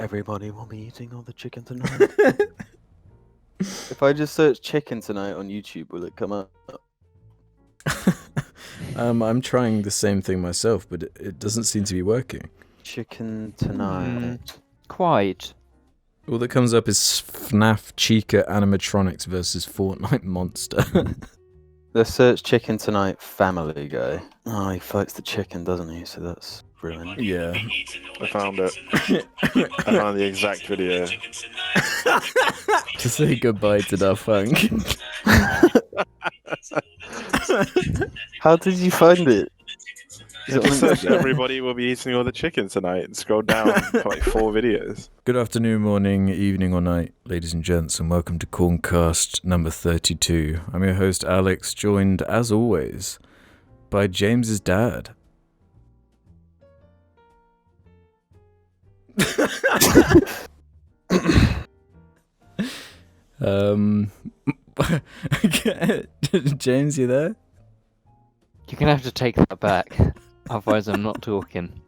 Everybody will be eating all the chicken tonight. If I just search chicken tonight on YouTube, will it come up? I'm trying the same thing myself, but it doesn't seem to be working. Chicken tonight. Quite. All that comes up is FNAF Chica animatronics versus Fortnite Monster. Let's search chicken tonight Family Guy. Oh, he fights the chicken, doesn't he? So that's ruined. Yeah. I found it. I found the exact video. To say goodbye to Daft Punk. How did you find it? It just says everybody will be eating all the chicken tonight, and scroll down for like 4 videos. Good afternoon, morning, evening or night, ladies and gents, and welcome to Corncast number 32. I'm your host Alex, joined as always by James's dad. James, you there? You're gonna have to take that back, otherwise I'm not talking.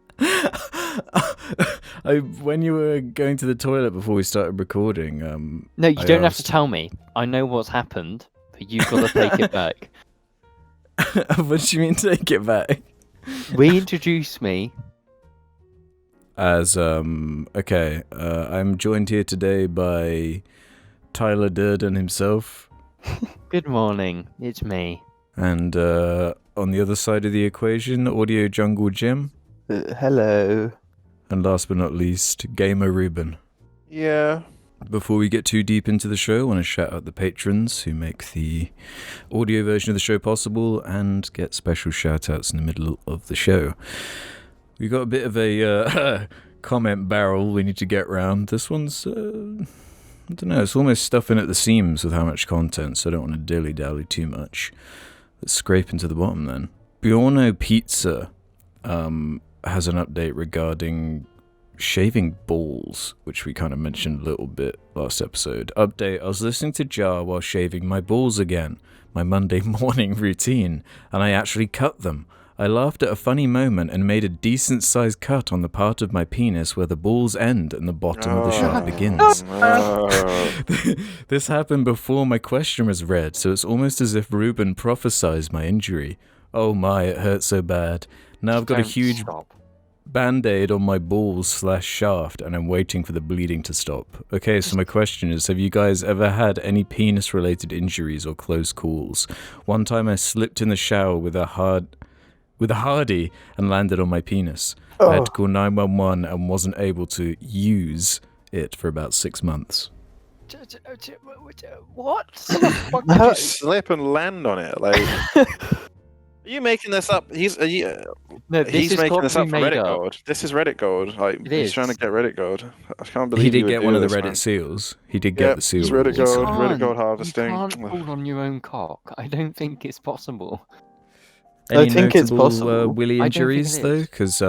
When you were going to the toilet before we started recording, No, you don't have to tell me. I know what's happened, but you've got to take it back. What do you mean take it back? Reintroduce me. As, okay, I'm joined here today by Tyler Durden himself. Good morning, it's me. And, on the other side of the equation, Audio Jungle Jim. Hello. And last but not least, Gamer Ruben. Yeah. Before we get too deep into the show, I want to shout out the patrons who make the audio version of the show possible and get special shout-outs in the middle of the show. We got a bit of a comment barrel we need to get round. This one's, I don't know, it's almost stuffing at the seams with how much content, so I don't want to dilly-dally too much. Let's scrape into the bottom then. Buono Pizza has an update regarding shaving balls, which we kind of mentioned a little bit last episode. Update, I was listening to Jar while shaving my balls again, my Monday morning routine, and I actually cut them. I laughed at a funny moment and made a decent-sized cut on the part of my penis where the balls end and the bottom of the shaft begins. This happened before my question was read, so it's almost as if Ruben prophesized my injury. Oh my, it hurt so bad. Now I've got a huge band-aid on my balls/shaft and I'm waiting for the bleeding to stop. Okay, so my question is, have you guys ever had any penis-related injuries or close calls? One time I slipped in the shower with a hardy and landed on my penis. I had to call 911 and wasn't able to use it for about 6 months. What? How did you slip and land on it? Like, are you making this up? He's making this up for Reddit gold. This is Reddit gold. Like, he's trying to get Reddit gold. I can't believe he did get one of the this, Reddit man. seals. He did get the seal. It's Reddit gold. Reddit gold harvesting. You can't fall on your own cock. I don't think it's possible. Any I think it's notable, possible. willy I don't think injuries it though, is. because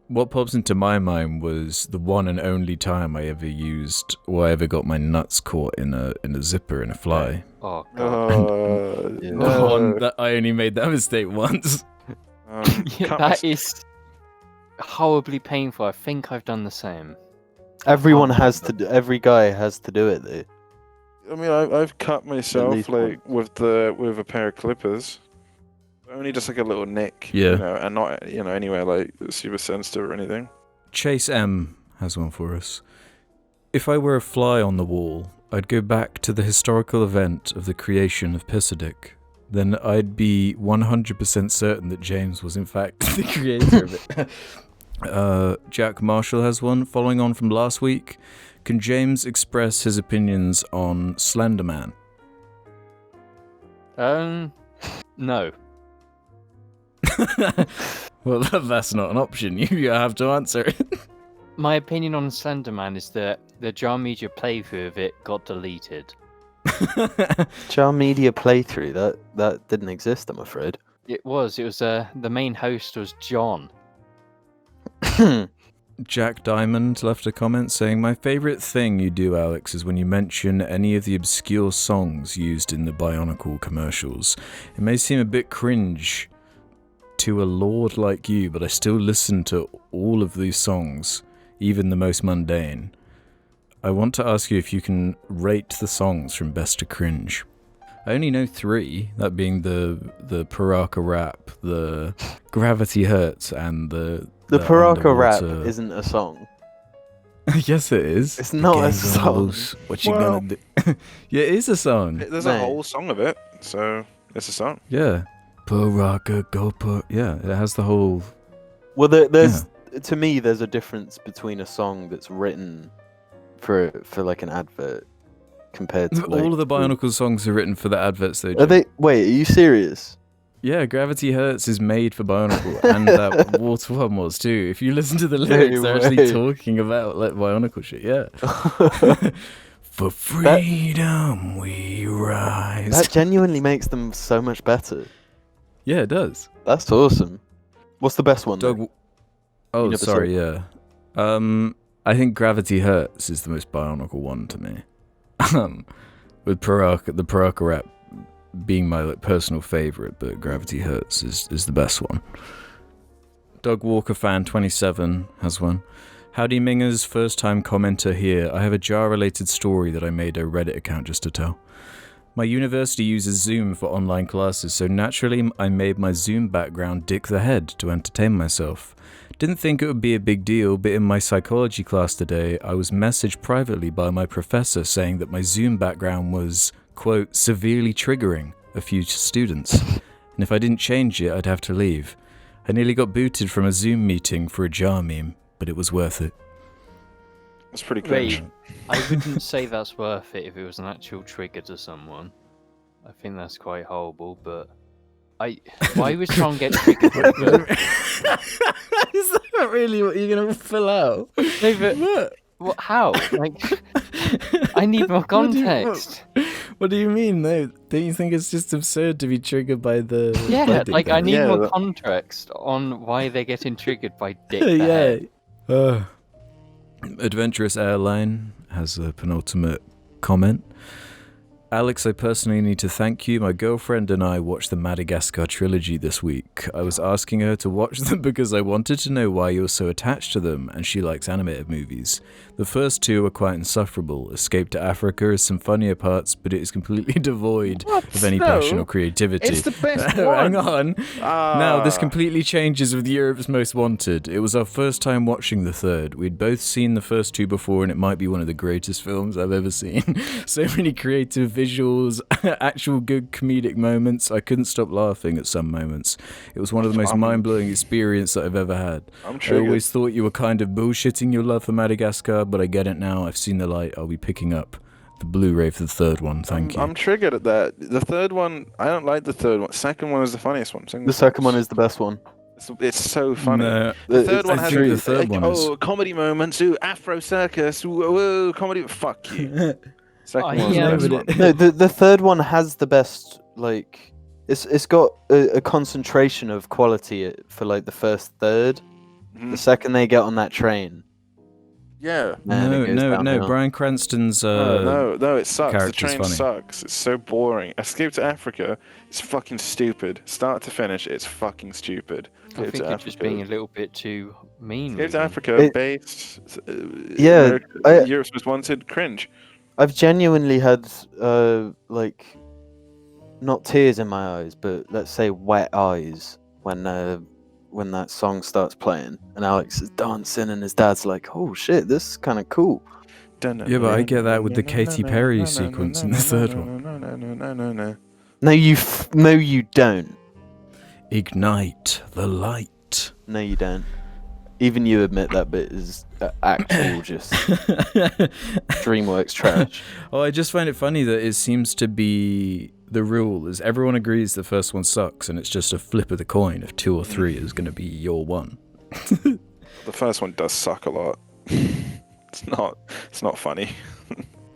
what pops into my mind was the one and only time I ever used, or I ever got my nuts caught in a zipper in a fly. Oh god. The one that I only made that mistake once. Yeah, that is horribly painful. I think I've done the same. Everyone has to. Every guy has to do it, though. I mean, I've cut myself least like with a pair of clippers. Only just like a little nick, Yeah. you know, and not anywhere like super sensitive or anything. Chase M has one for us. If I were a fly on the wall, I'd go back to the historical event of the creation of Pisadic. Then I'd be 100% certain that James was in fact the creator of it. Jack Marshall has one. Following on from last week, can James express his opinions on Slenderman? No. Well, that's not an option. You have to answer it. My opinion on Slenderman is that the Jar Media playthrough of it got deleted. Jar Media playthrough. That didn't exist, I'm afraid. It was the main host was John. Jack Diamond left a comment saying, my favourite thing you do, Alex, is when you mention any of the obscure songs used in the Bionicle commercials. It may seem a bit cringe to a lord like you, but I still listen to all of these songs, even the most mundane. I want to ask you if you can rate the songs from best to cringe. I only know 3, that being the Paraka rap, the Gravity Hurts, and the Paraka rap underwater... isn't a song. Yes, it is. It's not a song. What you gonna do? Yeah, it is a song. There's a whole song of it, so it's a song. Yeah. Paraka go yeah, it has the whole... Well, there's to me, there's a difference between a song that's written for like an advert compared to all of the Bionicle songs are written for the adverts they do. Are they? Wait, are you serious? Yeah, Gravity Hurts is made for Bionicle, and that Water One was too. If you listen to the lyrics, they're actually talking about like Bionicle shit. Yeah. For freedom we rise. That genuinely makes them so much better. Yeah, it does. That's awesome. What's the best one? Doug... Oh, sorry. Yeah. I think Gravity Hurts is the most Bionicle one to me. With the Paraka rap being my personal favorite, but Gravity Hurts is the best one. Doug Walker fan 27 has one. Howdy Mingers, first time commenter here. I have a jar-related story that I made a Reddit account just to tell. My university uses Zoom for online classes, so naturally I made my Zoom background Dick the Head to entertain myself. Didn't think it would be a big deal, but in my psychology class today, I was messaged privately by my professor saying that my Zoom background was, quote, severely triggering a few students, and if I didn't change it, I'd have to leave. I nearly got booted from a Zoom meeting for a jar meme, but it was worth it. That's pretty cringe. I wouldn't say that's worth it if it was an actual trigger to someone. I think that's quite horrible, but why would someone get triggered? Is that really what you're gonna fill out? No, but how? Like, I need more context. What do you mean, though? Don't you think it's just absurd to be triggered by the... Yeah, like, I need more context on why they're getting triggered by Dick the Head. Adventurous Airline has a penultimate comment. Alex, I personally need to thank you. My girlfriend and I watched the Madagascar trilogy this week. I was asking her to watch them because I wanted to know why you're so attached to them, and she likes animated movies. The first 2 are quite insufferable. Escape to Africa has some funnier parts, but it is completely devoid of any passion or creativity. It's the best one. Hang on. Now, this completely changes with Europe's Most Wanted. It was our first time watching the third. We'd both seen the first 2 before, and it might be one of the greatest films I've ever seen. So many creative visuals, actual good comedic moments. I couldn't stop laughing at some moments. It was one of the most mind-blowing experiences that I've ever had. I always thought you were kind of bullshitting your love for Madagascar, but I get it now. I've seen the light. I'll be picking up the Blu-ray for the third one. Thank you. I'm triggered at that. The third one, I don't like the third one. Second one is the funniest one. The second one is the best one. It's so funny. No, the third one has the third one is... comedy moments. Ooh, Afro Circus. Ooh, comedy. Fuck you. Second one's the best one. No, the third one has the best, like, it's got a concentration of quality for like the first third. Mm-hmm. The second they get on that train. Yeah. No. Bryan Cranston's no, it sucks. The character's train funny. sucks. It's so boring. Escape to Africa. It's fucking stupid. Start to finish, it's fucking stupid. I think you're just being a little bit too mean. Escape to Africa, based. Europe's Most Wanted, cringe. I've genuinely had like, not tears in my eyes, but let's say wet eyes when that song starts playing and Alex is dancing and his dad's like, "Oh shit, this is kind of cool." Yeah, but I get that with the Katy Perry sequence in the third one. No, you don't. Ignite the light. No, you don't. Even you admit that bit is actual just DreamWorks trash. Oh, I just find it funny that it seems to be the rule is everyone agrees the first one sucks, and it's just a flip of the coin if 2 or 3 is going to be your one. The first one does suck a lot. It's not funny.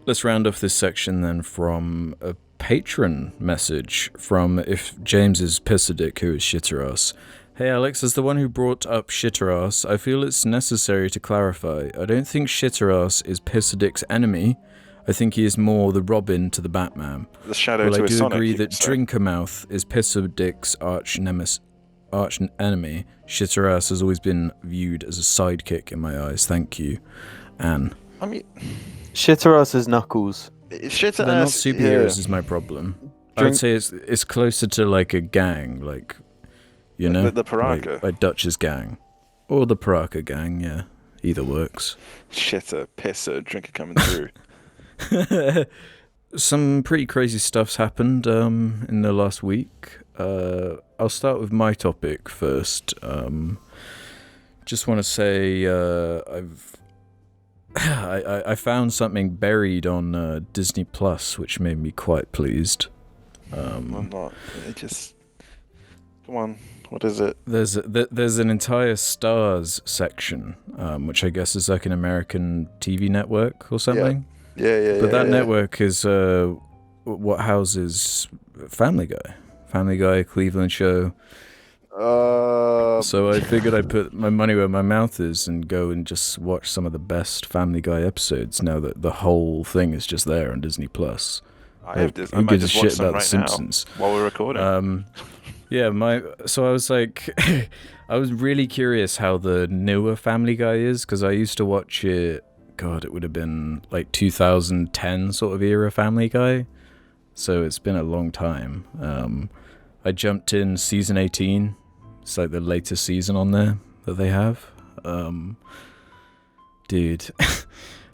Let's round off this section then from a Patron message from If James is Pissadick, who is Shitterass. Hey Alex, as the one who brought up Shitterass, I feel it's necessary to clarify. I don't think Shitterass is Pissadick's enemy. I think he is more the Robin to the Batman. The shadow to his Sonic. I do agree that Drinkermouth is Pissadick's arch enemy. Shitterass has always been viewed as a sidekick in my eyes. Thank you, Anne. I mean, Shitter ass as Knuckles. Shitter They're not ass. superheroes is my problem. I would say it's closer to like a gang, like, you know? The Paraka. Like Dutch's gang. Or the Paraka gang, yeah. Either works. Shitter, pisser, drinker coming through. Some pretty crazy stuff's happened in the last week. I'll start with my topic first. Just want to say I found something buried on Disney Plus, which made me quite pleased. I'm not. It just. Come on. What is it? There's an entire Stars section, which I guess is like an American TV network or something. Yeah. But that network is what houses Family Guy, Cleveland Show. So I figured I'd put my money where my mouth is and go and just watch some of the best Family Guy episodes now that the whole thing is just there on Disney Plus. Who gives a shit about The Simpsons while we're recording? So I was like, I was really curious how the newer Family Guy is, because I used to watch it, God, it would have been like 2010 sort of era Family Guy. So it's been a long time. I jumped in season 18. It's like the latest season on there that they have. Dude,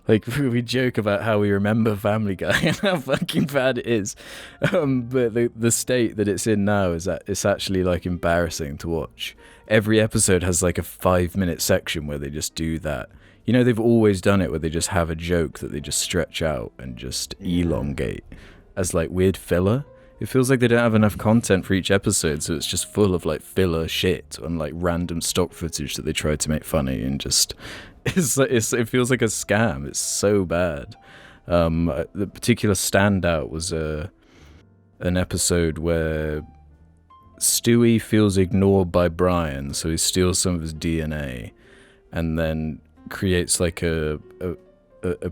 like we joke about how we remember Family Guy and how fucking bad it is. But the state that it's in now is that it's actually like embarrassing to watch. Every episode has like a 5-minute section where they just do that. You know, they've always done it where they just have a joke that they just stretch out and just elongate as like weird filler. It feels like they don't have enough content for each episode, so it's just full of like filler shit and like random stock footage that they try to make funny, and just it feels like a scam. It's so bad. The particular standout was an episode where Stewie feels ignored by Brian, so he steals some of his DNA, and then creates like a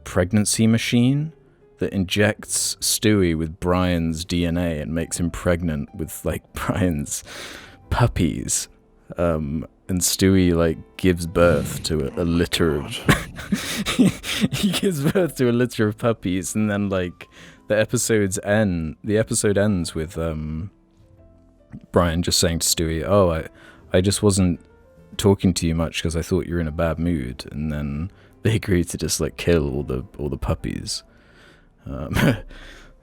pregnancy machine that injects Stewie with Brian's DNA and makes him pregnant with like Brian's puppies. And Stewie like gives birth to a litter of he gives birth to a litter of puppies, and then like the episode ends with Brian just saying to Stewie, "Oh, I just wasn't talking to you much because I thought you were in a bad mood," and then they agreed to just like kill all the puppies. That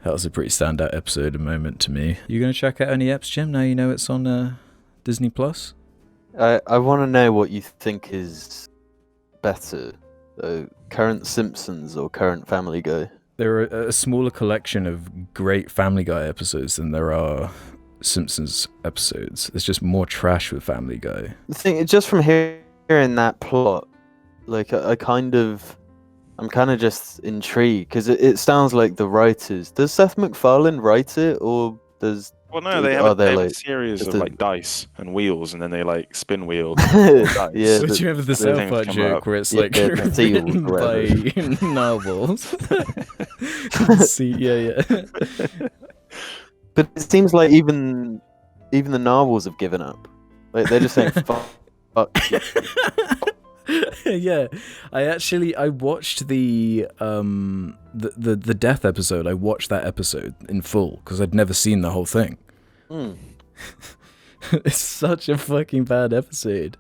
was a pretty standout episode, a moment to me. You gonna check out any eps, Jim? Now you know it's on Disney Plus. I want to know what you think is better, current Simpsons or current Family Guy. There are a smaller collection of great Family Guy episodes than there are Simpsons episodes. There's just more trash with Family Guy. The thing, just from hearing that plot, like I'm kind of just intrigued, because it sounds like the writers. Does Seth MacFarlane write it, or does? Well, no, they have a series of like dice and wheels, and then they like spin wheels. Yeah. So do you remember the South Park joke where it's like written by novels? Yeah. But it seems like even the novels have given up. Like they're just saying fuck. Yeah, I watched the death episode. I watched that episode in full because I'd never seen the whole thing. It's such a fucking bad episode.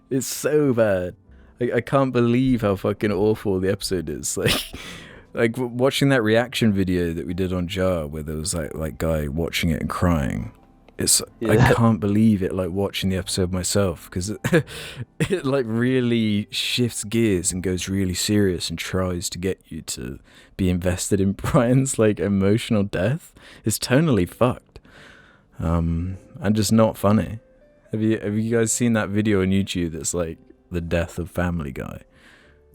It's so bad. I can't believe how fucking awful the episode is. Like watching that reaction video that we did on Jar, where there was like guy watching it and crying. I can't believe it, like watching the episode myself, because it like really shifts gears and goes really serious and tries to get you to be invested in Brian's like emotional death. It's tonally fucked, and just not funny. Have you guys seen that video on YouTube that's like the death of Family Guy?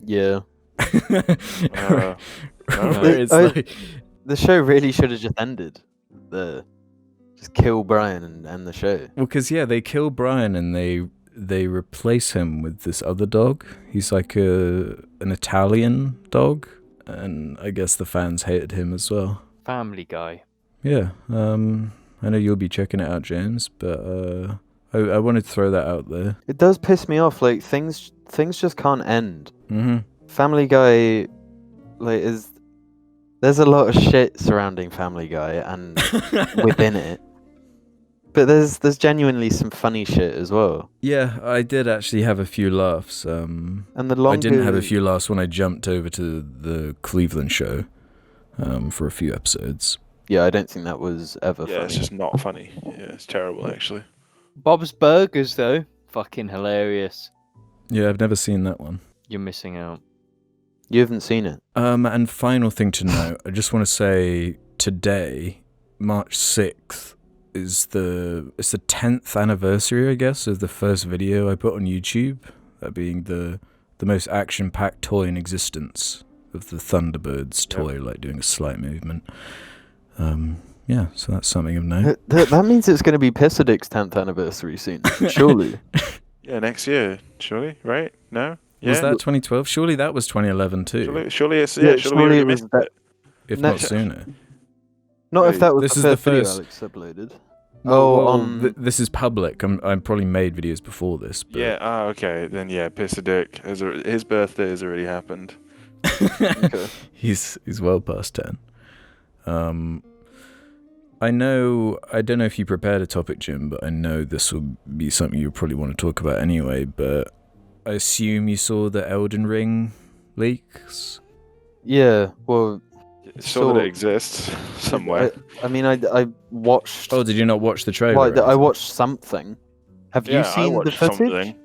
Yeah. It's like, the show really should have just ended. Just kill Brian and end the show. Well, because they kill Brian and they replace him with this other dog. He's like an Italian dog, and I guess the fans hated him as well. Family Guy. Yeah, I know you'll be checking it out, James, but I wanted to throw that out there. It does piss me off. Like things just can't end. Mm-hmm. Family Guy, like, is There's a lot of shit surrounding Family Guy and within it. But there's genuinely some funny shit as well. Yeah, I did actually have a few laughs. And the longer... I didn't have a few laughs when I jumped over to the Cleveland show for a few episodes. Yeah, I don't think that was ever funny. Yeah, it's just not funny. Yeah, it's terrible, actually. Bob's Burgers, though, fucking hilarious. Yeah, I've never seen that one. You're missing out. You haven't seen it? And final thing to note, I just want to say today, March 6th, it's the 10th anniversary, I guess, of the first video I put on YouTube, that being the most action-packed toy in existence of the Thunderbirds toy, like doing a slight movement. Yeah, so that's something of note. That means it's going to be Pissadic's 10th anniversary soon, surely. Yeah, next year, surely, right? No? Yeah? Was that 2012? Surely that was 2011 too. Surely it's... Yeah, surely it missed it. If not sooner. Not if that was this the is first video Alex uploaded. Oh, this is public. I'm probably made videos before this. But... Yeah. Okay. Then yeah, Pisadic. His birthday has already happened. Okay. He's well past 10. I don't know if you prepared a topic, Jim, but I know this will be something you probably want to talk about anyway. But I assume you saw the Elden Ring leaks. Yeah. Well. Saw that it exists somewhere. I mean, I watched... Oh, did you not watch the trailer? Well, I watched something. Have you seen the footage? Something.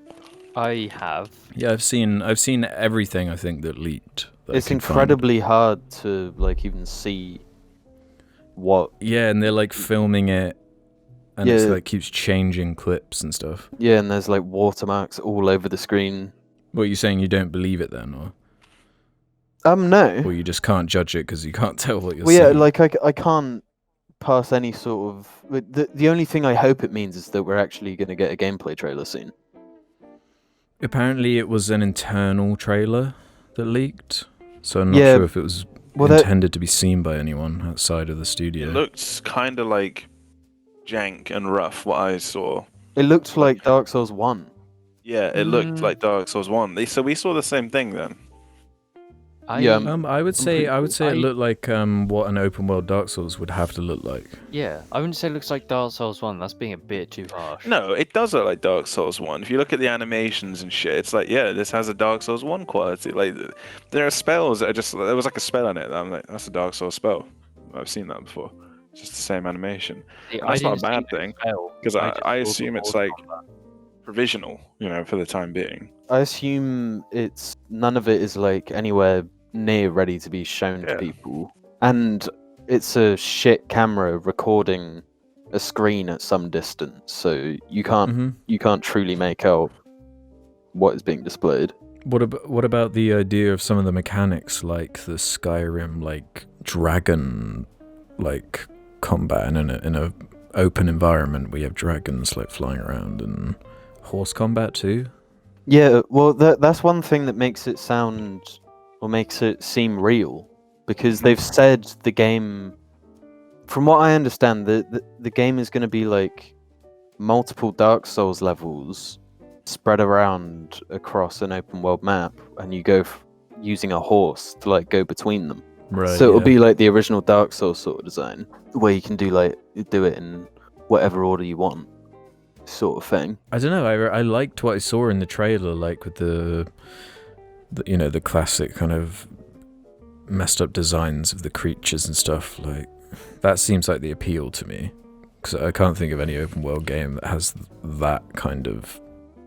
I have. Yeah, I've seen everything, I think, that leaked. It's incredibly hard to, like, even see what... Yeah, and they're, like, filming it, and it's, like, keeps changing clips and stuff. Yeah, and there's, like, watermarks all over the screen. What, are you saying you don't believe it, then, or...? No. Or you just can't judge it because you can't tell what you're saying. Well, yeah, like, I can't pass any sort of... The only thing I hope it means is that we're actually going to get a gameplay trailer soon. Apparently it was an internal trailer that leaked, so I'm not sure if it was intended to be seen by anyone outside of the studio. It looks kind of like jank and rough, what I saw. It looked like Dark Souls 1. Yeah, it looked like Dark Souls 1. So we saw the same thing then. I would say it looked like what an open world Dark Souls would have to look like. Yeah, I wouldn't say it looks like Dark Souls 1. That's being a bit too harsh. No, it does look like Dark Souls 1. If you look at the animations and shit, it's like, yeah, this has a Dark Souls 1 quality. Like, there are spells that are just... There was like a spell in it. I'm like, that's a Dark Souls spell. I've seen that before. It's just the same animation. That's not a bad thing, because I assume it's like provisional, for the time being. I assume none of it is like anywhere near ready to be shown to people, and it's a shit camera recording a screen at some distance, so you can't truly make out what is being displayed. What about the idea of some of the mechanics, like the Skyrim like dragon like combat in a open environment where you have dragons like flying around, and horse combat too? Yeah, well that's one thing that makes it sound, or makes it seem real, because they've said the game, from what I understand, the game is going to be like multiple Dark Souls levels spread around across an open world map, and you go using a horse to like go between them. Right. So it'll be like the original Dark Souls sort of design, where you can do it in whatever order you want, sort of thing. I don't know. I liked what I saw in the trailer, like with the classic kind of messed up designs of the creatures and stuff. Like, that seems like the appeal to me, because I can't think of any open world game that has that kind of...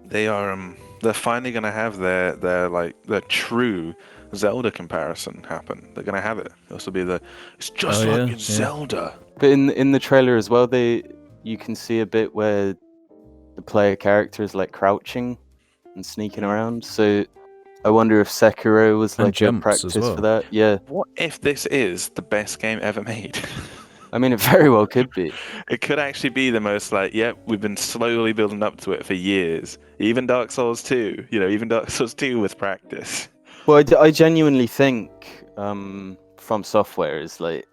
They're finally going to have their true Zelda comparison happen. They're going to have it. This will be it's just like in Zelda. But in the trailer as well, you can see a bit where the player character is like crouching and sneaking around. So I wonder if Sekiro was like a practice for that. Yeah. What if this is the best game ever made? I mean, it very well could be. It could actually be the most we've been slowly building up to it for years. Even Dark Souls 2, even Dark Souls 2 with practice. Well, I genuinely think From Software is like,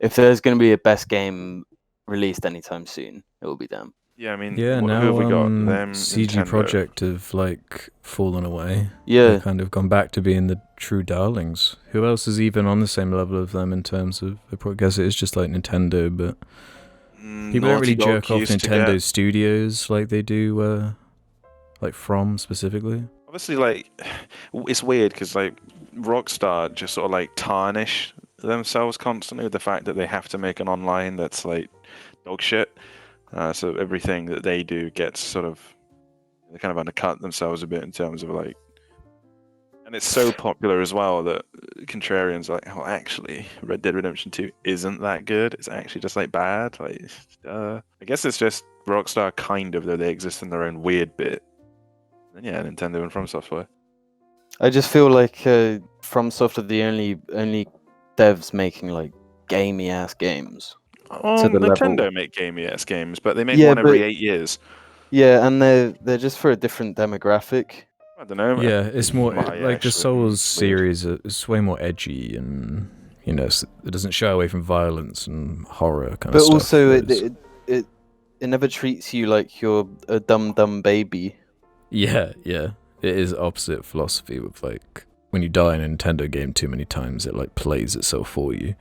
if there's going to be a best game released anytime soon, it will be them. Yeah, I mean, Yeah, who now have we got? Them, CG Nintendo. Projekt have like fallen away. Yeah. They've kind of gone back to being the true darlings. Who else is even on the same level of them in terms of? I probably guess it is just like Nintendo, but people don't really Naughty Dog jerk off used to Nintendo get- Studios like they do, like From specifically. Obviously, like, it's weird because like Rockstar just sort of like tarnish themselves constantly with the fact that they have to make an online that's like dog shit. So everything that they do gets sort of, they kind of undercut themselves a bit in terms of like, and it's so popular as well that contrarians are like, oh, actually, Red Dead Redemption 2 isn't that good. It's actually just like bad. Like, I guess it's just Rockstar kind of, though they exist in their own weird bit. And yeah, Nintendo and From Software. I just feel like FromSoft are the only devs making like gamey ass games. Oh, the Nintendo level. make gamey ass games, but they make Yeah, one every but- 8 years. Yeah, and they're just for a different demographic. I don't know. Yeah, it's more Why, like the actually? Souls It's weird. series is way more edgy, and you know it doesn't shy away from violence and horror kind But of stuff. also whereas- it never treats you like you're a dumb baby. yeah, it is opposite philosophy with like when you die in a Nintendo game too many times, it like plays itself for you.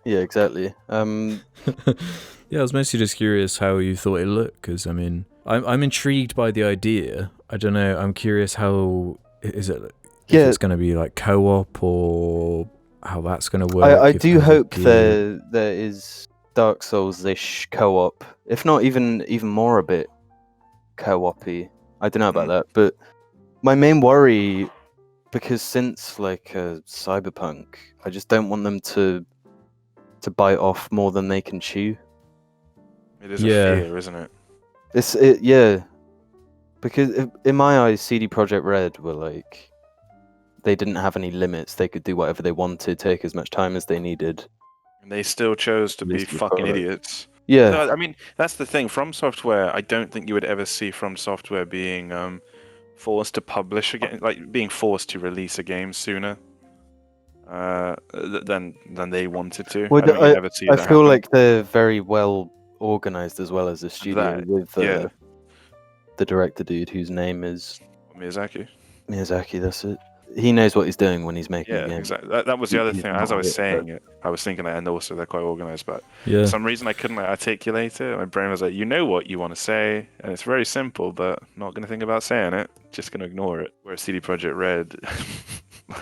Yeah, exactly. Yeah, I was mostly just curious how you thought it looked, because I mean, I'm intrigued by the idea. I don't know. I'm curious how is it? If Yeah. it's going to be like co-op or how that's going to work. I if do there's a hope gear. there is Dark Souls-ish co-op, if not even more a bit co-op-y. I don't know about that, but my main worry, because since like Cyberpunk, I just don't want them to bite off more than they can chew. It is Yeah. a fear, isn't it? Yeah, because in my eyes, CD Projekt Red were like, they didn't have any limits. They could do whatever they wanted, take as much time as they needed. And they still chose to be Release the fucking product. idiots. Yeah, So, I mean, that's the thing. From Software, I don't think you would ever see From Software being forced to publish a game, like being forced to release a game sooner than they wanted to. Well, I don't think you'd ever see I that feel happen. like they're very well organized as well as a studio That, with yeah. the director dude whose name is Miyazaki. Miyazaki. That's it. He knows what he's doing when he's making Yeah, a game. exactly. That was the other He's thing. As I was not it, saying it, I was thinking that, and also they're quite organized, but Yeah. for some reason I couldn't like, articulate it. My brain was like, you know what you want to say, and it's very simple, but not going to think about saying it. Just going to ignore it. Whereas CD Projekt Red,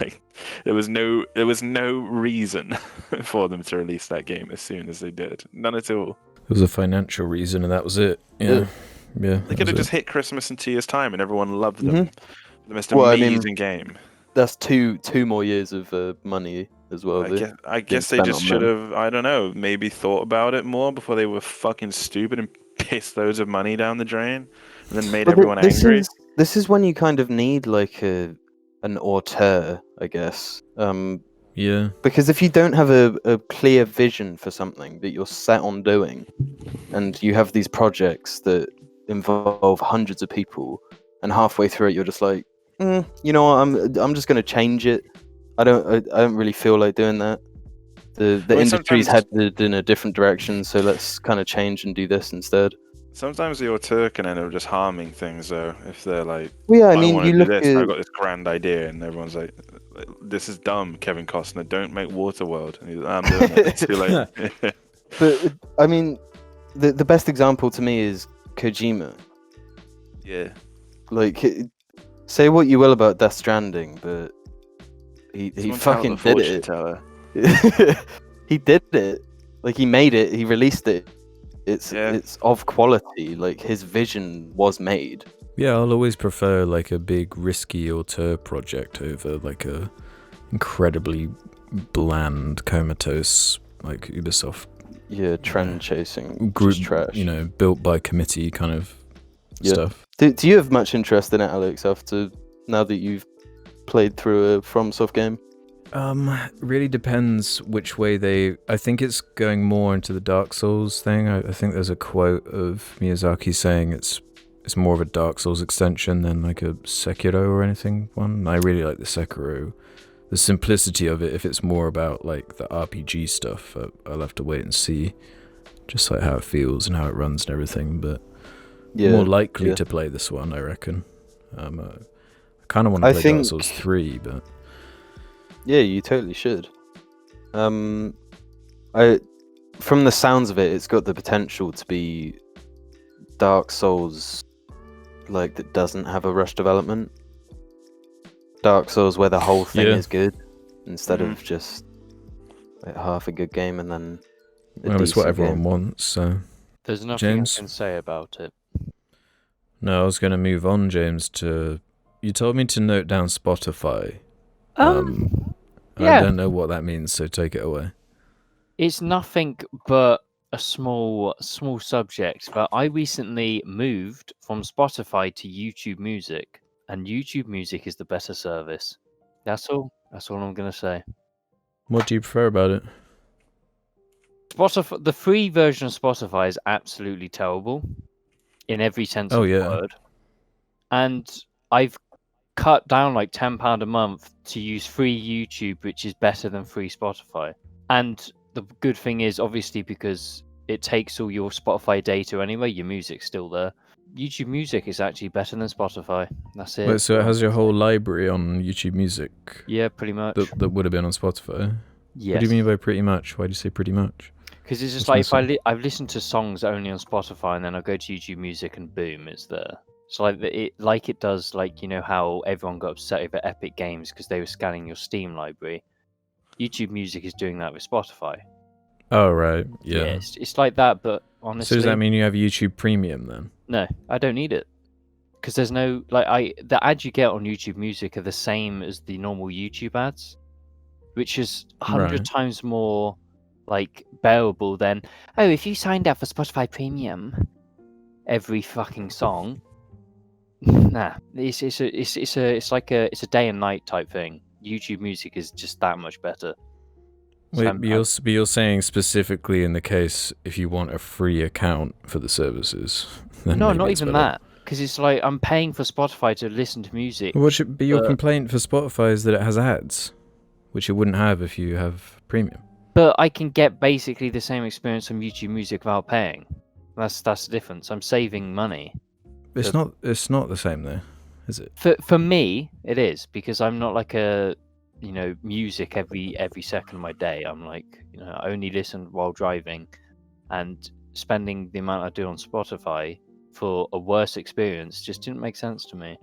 like, there was no reason for them to release that game as soon as they did. None at all. There was a financial reason, and that was it. Yeah. Yeah. They could have just hit Christmas in 2 years' time, and everyone loved them. Mhm. The most Well, I mean, amazing game. That's two more years of money as well. I guess they spent just on should them. have, I don't know, maybe thought about it more before they were fucking stupid and pissed loads of money down the drain and then made But everyone angry. This is when you kind of need like an auteur, I guess. Yeah. Because if you don't have a clear vision for something that you're set on doing, and you have these projects that involve hundreds of people, and halfway through it you're just like, you know what, I'm just gonna change it. I don't really feel like doing that. The Well, industry's sometimes- headed in a different direction, so let's kind of change and do this instead. Sometimes the auteur can end up just harming things, though, if they're like, Well, yeah, I I mean, want you to do look this, at I've got this grand idea, and everyone's like, this is dumb, Kevin Costner, don't make Waterworld. And he's like, I'm doing it, it's too late. but I mean, the best example to me is Kojima. Yeah. Like, say what you will about Death Stranding, but he Someone tell fucking the did fortune it. teller. He did it. Like, he made it. He released it. It's of quality. Like, his vision was made. Yeah, I'll always prefer like a big risky auteur project over like a incredibly bland comatose like Ubisoft Yeah, trend chasing group, just trash. you know, built by committee kind of Yeah. stuff. Do you have much interest in it, Alex? Now that you've played through a FromSoft game? Really depends which way I think it's going more into the Dark Souls thing. I think there's a quote of Miyazaki saying it's more of a Dark Souls extension than like a Sekiro or anything one. I really like the Sekiro. The simplicity of it, if it's more about like the RPG stuff, I'll have to wait and see. just like how it feels and how it runs and everything. But Yeah, more likely yeah. to play this one, I reckon. I kind of want I to play think- Dark Souls 3, but Yeah, you totally should. From the sounds of it, it's got the potential to be Dark Souls, like, that doesn't have a rush development. Dark Souls where the whole thing Yeah. is good, instead Mhm. of just like half a good game and then a well, it's what decent everyone game. wants. So There's nothing James? I can say about it. no, I was going to move on, James. To you told me to note down Spotify. yeah. I don't know what that means, so take it away. It's nothing but a small subject, but I recently moved from Spotify to YouTube Music, and YouTube Music is the better service. That's all I'm gonna say. What do you prefer about it? Spotify, the free version of Spotify is absolutely terrible in every sense Oh, of the yeah. word, and I've cut down like £10 a month to use free YouTube, which is better than free Spotify. And the good thing is, obviously, because it takes all your Spotify data anyway, your music's still there. YouTube Music is actually better than Spotify. That's it. Wait, so it has your whole library on YouTube Music Yeah, pretty much. that would have been on Spotify? Yes. What do you mean by pretty much? Why do you say pretty much? Because it's just What's like if missing? I've listened to songs only on Spotify and then I go to YouTube Music and boom, it's there. So like it does, like, you know how everyone got upset over Epic Games because they were scanning your Steam library. YouTube Music is doing that with Spotify. Oh, right. Yeah. It's like that, but honestly, So does that mean you have YouTube Premium then? no, I don't need it. Because there's no the ads you get on YouTube Music are the same as the normal YouTube ads, which is 100 Right. times more like bearable than, oh, if you signed up for Spotify Premium, every fucking song. Nah, it's like a day and night type thing. YouTube Music is just that much better. So Wait, but you're saying specifically in the case if you want a free account for the services. Then no, maybe not it's even better. that. Because it's like I'm paying for Spotify to listen to music. What should be your but- complaint for Spotify is that it has ads, which it wouldn't have if you have premium. But I can get basically the same experience on YouTube Music without paying. That's the difference. I'm saving money. It's not the same though, is it? For me, it is, because I'm not like a, you know, music every second of my day. I'm like, you know, I only listen while driving, and spending the amount I do on Spotify for a worse experience just didn't make sense to me.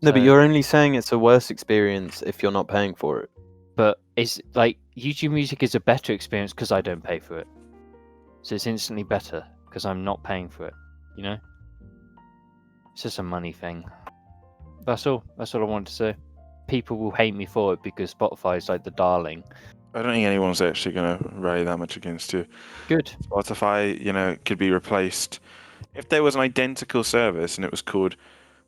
No, but So- you're only saying it's a worse experience if you're not paying for it. But it's like YouTube Music is a better experience because I don't pay for it. So it's instantly better because I'm not paying for it, you know? It's just a money thing. That's all. That's all I wanted to say. People will hate me for it because Spotify is like the darling. I don't think anyone's actually going to rally that much against you. Good. Spotify, you know, could be replaced. If there was an identical service and it was called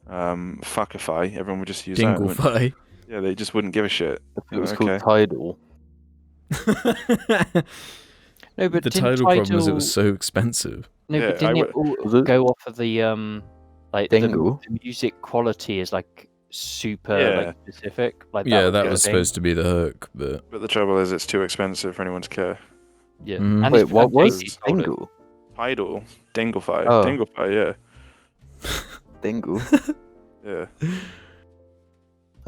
Fuckify, everyone would just use that. wouldn't they? Dinglefy. Yeah, they just wouldn't give a shit. If it was Okay. called Tidal. No, but The didn't title problem was it Tidal- was so expensive. No, Yeah, but didn't it all Was it? go off of the like the Dingle? music quality is like super Yeah. like specific? Like Yeah, was that the was thing? supposed to be the hook, but But the trouble is, it's too expensive for anyone to care. Yeah. Mhm. And Wait, it's- what and was Casey told it. Dingle? Tidal, Dinglefy, Oh. Dinglefy, yeah, Dingle? yeah.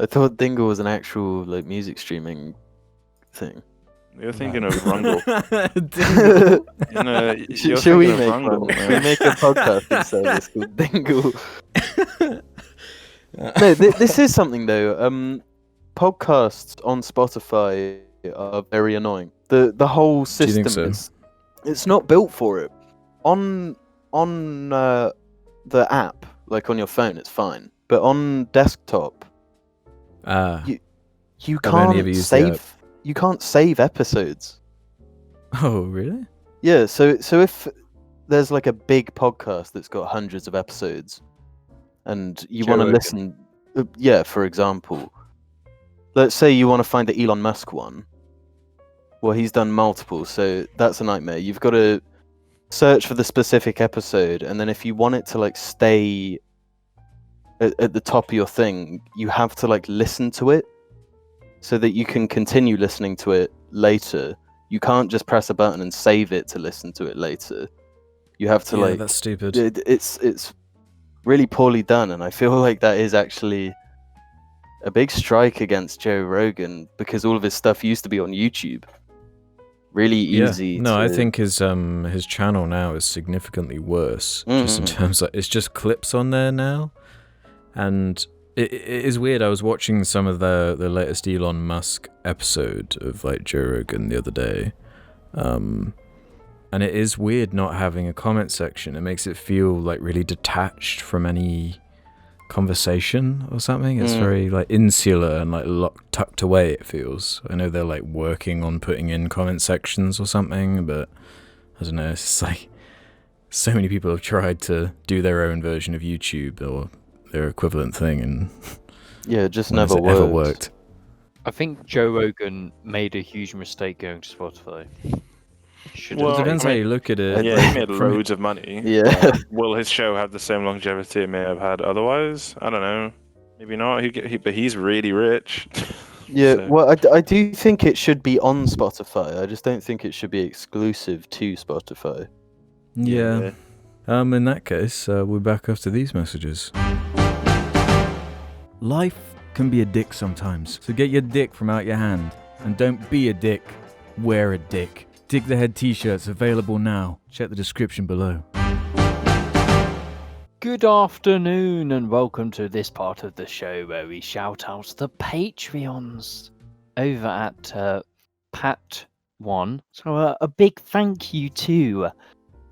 I thought Dingle was an actual like music streaming thing. You're thinking of Rungle. Dingle. You're Should we thinking make of Rungle, one? man. We make a podcasting service called Dingle. No, this is something though. Podcasts on Spotify are very annoying. The whole you system think so? is it's not built for it. On the app, like on your phone, it's fine, but on desktop, Ah. you I've only ever can't used the app. save. You can't save episodes. Oh, really? Yeah, so if there's like a big podcast that's got hundreds of episodes, and you Joe want to Rogan. listen, yeah, for example, let's say you want to find the Elon Musk one. Well, he's done multiple, so that's a nightmare. You've got to search for the specific episode, and then if you want it to like stay at the top of your thing, you have to like listen to it, so that you can continue listening to it later you can't just press a button and save it to listen to it later. You have to that's stupid. It's really poorly done, and I feel like that is actually a big strike against Joe Rogan, because all of his stuff used to be on YouTube. Really easy. No, I think his channel now is significantly worse. Just in terms of, it's just clips on there now, and it is weird. I was watching some of the latest Elon Musk episode of like Joe Rogan the other day, and it is weird not having a comment section. It makes it feel like really detached from any conversation or something. It's very like insular and like tucked away, it feels. I know they're like working on putting in comment sections or something, but I don't know, it's just like so many people have tried to do their own version of YouTube or their equivalent thing, and it just never worked. I think Joe Rogan made a huge mistake going to Spotify. Well, it depends how you look at it. Yeah, he made loads of money. Yeah. Will his show have the same longevity it may have had otherwise? I don't know. Maybe not. But he's really rich. Yeah, So. well, I do think it should be on Spotify. I just don't think it should be exclusive to Spotify. Yeah. In that case, we're back after these messages. Life can be a dick sometimes, so get your dick from out your hand. And don't be a dick, wear a dick. Dig the Head t-shirts available now. Check the description below. Good afternoon and welcome to this part of the show where we shout out the Patreons over at Pat1. So a big thank you to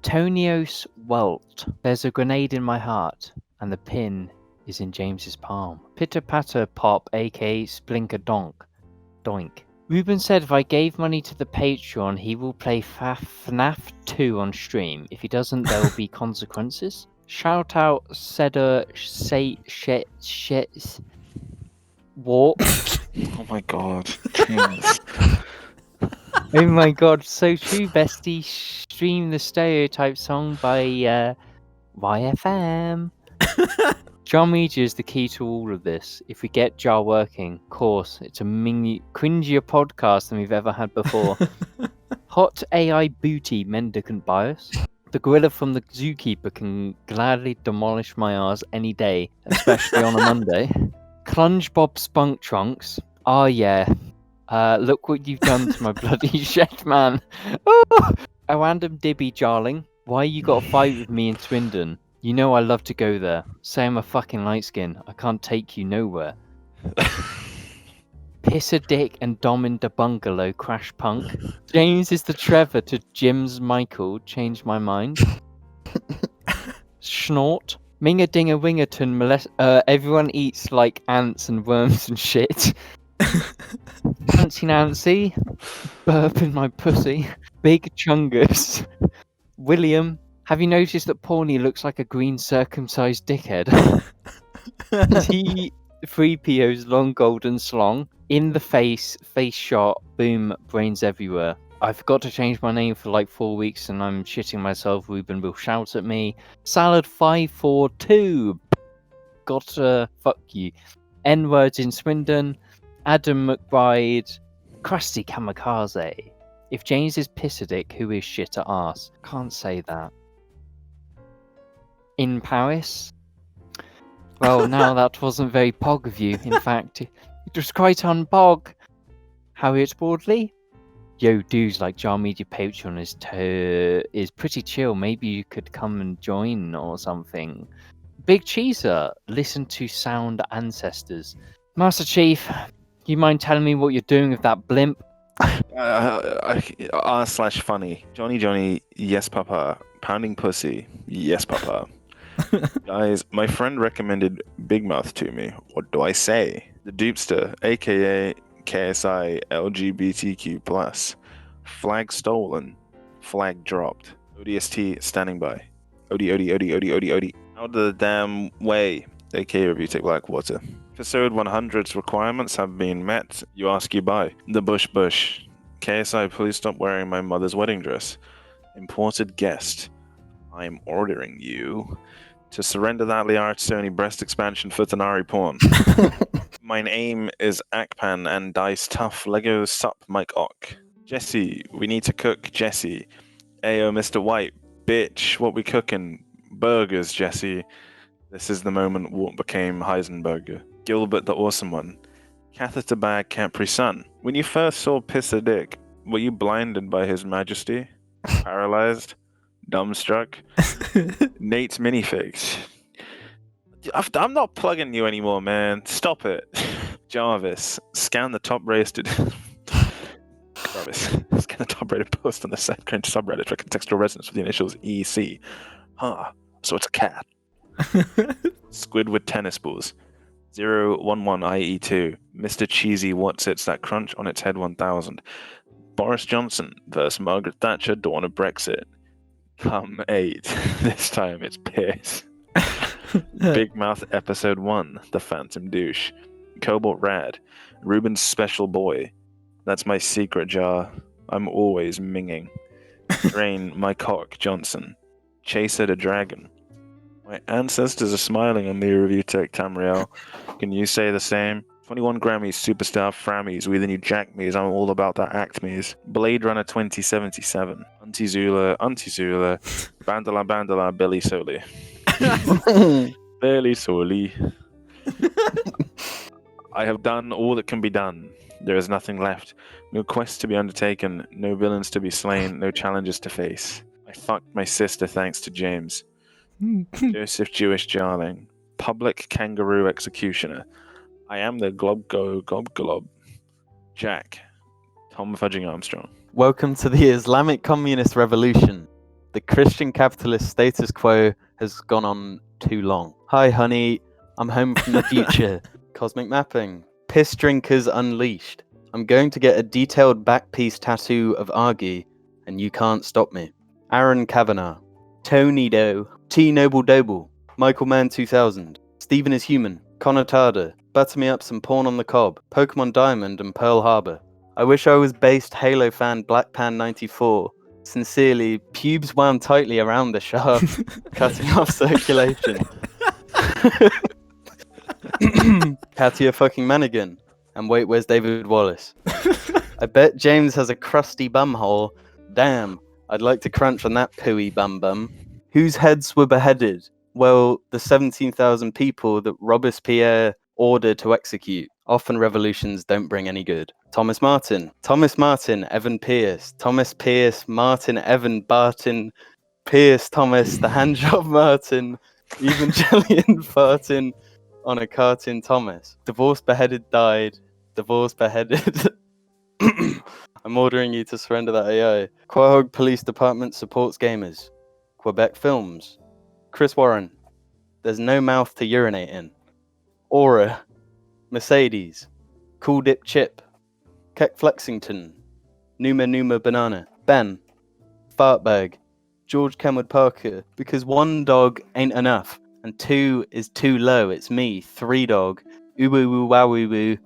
Tonios Welt. There's a grenade in my heart and the pin is in James's palm. Pitter Patter Pop, aka Splinker Doink. Ruben said if I gave money to the Patreon, he will play FNAF 2 on stream. If he doesn't, there will be consequences. Shout out Cedar Warp. Oh my god. Jeez. Oh my god, so true, bestie. Stream the Stereotype song by YFM. Jar Media is the key to all of this. If we get Jar working, of course, it's a cringier podcast than we've ever had before. Hot AI booty mendicant bias. The gorilla from the Zookeeper can gladly demolish my arse any day, especially on a Monday. Clunge Bob Spunk Trunks. Oh yeah. Look what you've done to my bloody shed, man. Oh! A random dibby jarling. Why you got a fight with me in Swindon? You know I love to go there. Say I'm a fucking light skin. I can't take you nowhere. Piss a dick and dom in the bungalow, crash punk. James is the Trevor to Jim's Michael. Change my mind. Snort. Minga dinga wingerton. Everyone eats like ants and worms and shit. Nancy. Burp in my pussy. Big chungus. William. Have you noticed that Pawnee looks like a green circumcised dickhead? T3PO's long golden slong. In the face shot. Boom, brains everywhere. I forgot to change my name for like 4 weeks and I'm shitting myself. Ruben will shout at me. Salad542. Gotta fuck you. N-words in Swindon. Adam McBride. Crusty Kamikaze. If James is pissadick, who is shit at arse? Can't say that. In Paris? Well, now that wasn't very pog of you. In fact, it was quite unpog. Harriet Broadley? Yo, dudes like Jar Media Patreon is pretty chill. Maybe you could come and join or something. Big Cheeser, listen to Sound Ancestors. Master Chief, you mind telling me what you're doing with that blimp? R/funny. Johnny, yes papa. Pounding pussy, yes papa. Guys, my friend recommended Big Mouth to me. What do I say? The Dupester, aka KSI LGBTQ+. Flag stolen. Flag dropped. ODST standing by. OD. Out of the damn way. aka Review Take Blackwater. Episode 100's requirements have been met. You ask, you buy. The Bush. KSI, please stop wearing my mother's wedding dress. Imported guest. I'm ordering you to surrender that Liart Sony breast expansion for Tanari porn. My name is Akpan and Dice Tough Lego Sup Mike Ock. Jesse, we need to cook, Jesse. Ayo, Mr. White, bitch, what we cooking? Burgers, Jesse. This is the moment what became Heisenberger. Gilbert the Awesome One. Catheter bag Capri Sun. When you first saw Piss a Dick, were you blinded by his majesty? Paralyzed? Dumbstruck? Nate's minifigs. I'm not plugging you anymore, man. Stop it. Jarvis, scan the top-rated... Jarvis, scan the top-rated post on the Cringe subreddit for contextual resonance with the initials EC. Huh, so it's a cat. Squid with tennis balls. 011IE2. Mr. Cheesy Whatsits that crunch on its head 1000. Boris Johnson versus Margaret Thatcher, dawn of Brexit. Come 8. This time it's piss. Big Mouth Episode 1, The Phantom Douche. Cobalt Rad. Ruben's Special Boy. That's my secret jar. I'm always minging. Drain my cock, Johnson. Chaser the Dragon. My ancestors are smiling on me, Review Tech Tamriel. Can you say the same? 21 Grammys, Superstar Frammies, we the new Jack Me's, I'm all about that act me's. Blade Runner 2077. Auntie Zula, Bandala Bandala, Billy Soli. Billy Soli. I have done all that can be done. There is nothing left. No quests to be undertaken, no villains to be slain, no challenges to face. I fucked my sister thanks to James. Joseph Jewish Jarling. Public Kangaroo Executioner. I am the Glob Glob. Jack. Tom Fudging Armstrong. Welcome to the Islamic Communist Revolution. The Christian capitalist status quo has gone on too long. Hi, honey. I'm home from the future. Cosmic mapping. Piss drinkers unleashed. I'm going to get a detailed back piece tattoo of Argy, and you can't stop me. Aaron Kavanagh. Tony Doe. T Noble Doble. Michael Mann 2000. Stephen is Human. Connor Tarder. Butter me up some porn on the cob. Pokemon Diamond and Pearl Harbor. I wish I was based Halo fan Blackpan 94. Sincerely, pubes wound tightly around the shaft, cutting off circulation. Katia fucking Manigan. And wait, where's David Wallace? I bet James has a crusty bumhole. Damn, I'd like to crunch on that pooey bum. Whose heads were beheaded? Well, the 17,000 people that Robespierre ordered to execute. Often revolutions don't bring any good. Thomas Martin, Evan Pierce, Thomas Pierce, Martin, Evan, Barton, Pierce, Thomas, the handjob Martin, Evangelion farting on a cartoon Thomas. Divorce beheaded died. Divorce beheaded. I'm ordering you to surrender that AI. Quahog Police Department supports gamers. Quebec Films. Chris Warren. There's no mouth to urinate in. Aura. Mercedes. Cool Dip Chip. Keck Flexington. Numa Banana. Ben. Fartbag. George Kenwood Parker. Because 1 dog ain't enough. And 2 is too low. It's me. 3 dog. Ubu woo wow woo woo.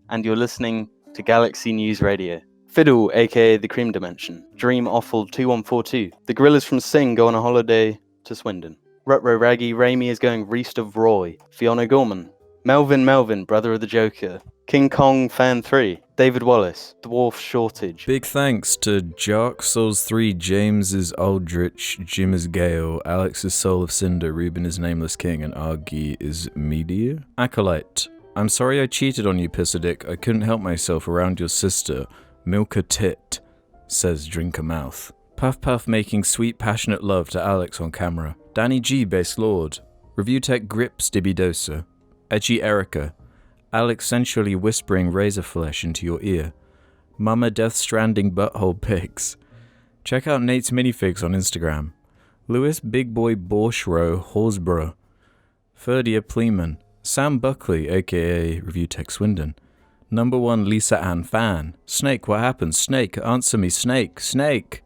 And you're listening to Galaxy News Radio. Fiddle, aka The Cream Dimension. Dream Awful 2142. The Gorillas from Sing go on a holiday to Swindon. Rutro Raggy, Raimi is going Reast of Roy. Fiona Gorman. Melvin, brother of the Joker. King Kong Fan 3. David Wallace. Dwarf Shortage. Big thanks to Jark Souls 3, James is Aldrich, Jim is Gale, Alex is Soul of Cinder, Ruben is Nameless King, and Argy is Media. Acolyte. I'm sorry I cheated on you, Pissadick. I couldn't help myself around your sister. Milk a tit, says Drink a Mouth. Puff making sweet passionate love to Alex on camera. Danny G, Base Lord. Review Tech Grips Dibidosa. Edgy Erica. Alex sensually whispering razor flesh into your ear. Mama Death Stranding Butthole Pigs. Check out Nate's Minifigs on Instagram. Lewis Big Boy Borshro Horsborough. Ferdia Pleeman. Sam Buckley, aka Review Tech Swindon. Number 1 Lisa Ann fan. Snake, what happened? Snake, answer me, Snake, Snake.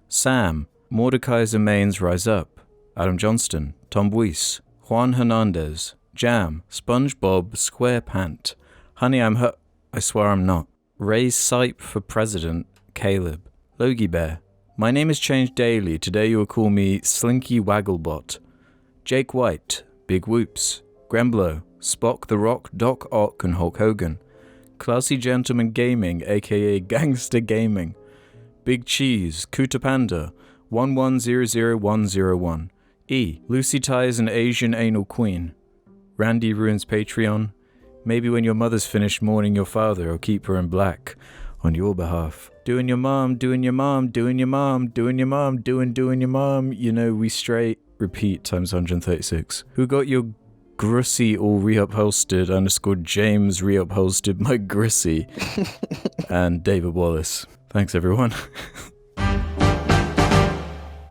Sam. Mordecai Zemains Rise Up. Adam Johnston. Tom Buis. Juan Hernandez. Jam. SpongeBob SquarePant. Honey, I swear I'm not. Ray Sipe for President. Caleb. Logie Bear. My name is changed daily. Today you will call me Slinky Wagglebot. Jake White. Big Whoops. Gremblo. Spock the Rock, Doc Ock, and Hulk Hogan. Classy Gentleman Gaming, aka Gangster Gaming. Big Cheese, Kuta Panda, 1100101. E. Lucy Ty is an Asian anal queen. Randy ruins Patreon. Maybe when your mother's finished mourning your father, I'll keep her in black on your behalf. Doing your mom, doing your mom, doing your mom, doing your mom, doing your mom. You know, we straight. Repeat times 136. Who got your Grussy all reupholstered _ James reupholstered my Grissy. And David Wallace. Thanks, everyone.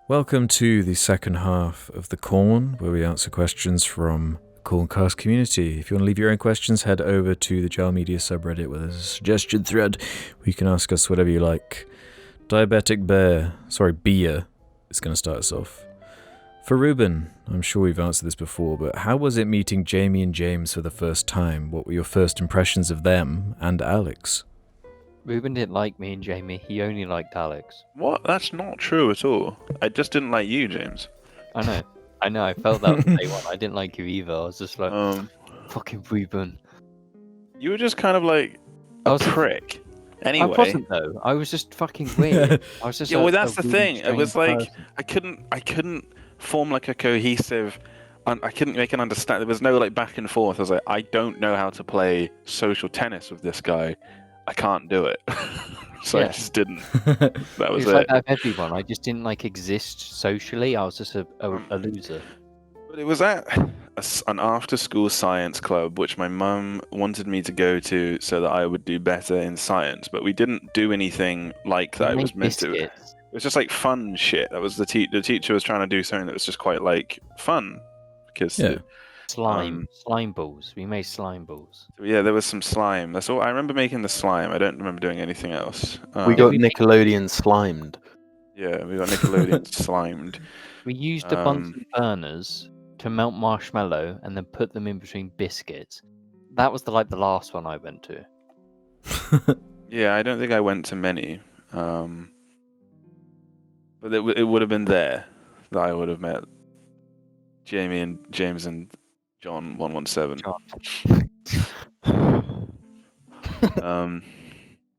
Welcome to the second half of the CALNE, where we answer questions from the Corncast community. If you want to leave your own questions, head over to the Gel Media subreddit where there's a suggestion thread where you can ask us whatever you like. Diabetic Bear, Beer, is going to start us off. For Ruben, I'm sure we've answered this before, but how was it meeting Jamie and James for the first time? What were your first impressions of them and Alex? Ruben didn't like me and Jamie. He only liked Alex. What? That's not true at all. I just didn't like you, James. I know. I felt that from day one. I didn't like you either. I was just like, fucking Ruben. You were just kind of like a prick. Anyway. I wasn't though. I was just fucking weird. I was just. Yeah, well, that's the thing. It was like person. I couldn't form like a cohesive. I couldn't make an understand. There was no like back and forth. I was like, I don't know how to play social tennis with this guy. I can't do it. So I just didn't. That was it. Like that with everyone. I just didn't like exist socially. I was just a loser. But it was at an after-school science club, which my mum wanted me to go to so that I would do better in science. But we didn't do anything like that. It was meant to. It was just like fun shit. That was the teacher was trying to do something that was just quite like fun, because slime balls. We made slime balls. Yeah, there was some slime. That's all. I remember making the slime. I don't remember doing anything else. We got Nickelodeon slimed. Yeah, we got Nickelodeon slimed. We used a bunch of burners to melt marshmallow and then put them in between biscuits. That was the last one I went to. Yeah, I don't think I went to many. But it would have been there that I would have met Jamie and James and John 117.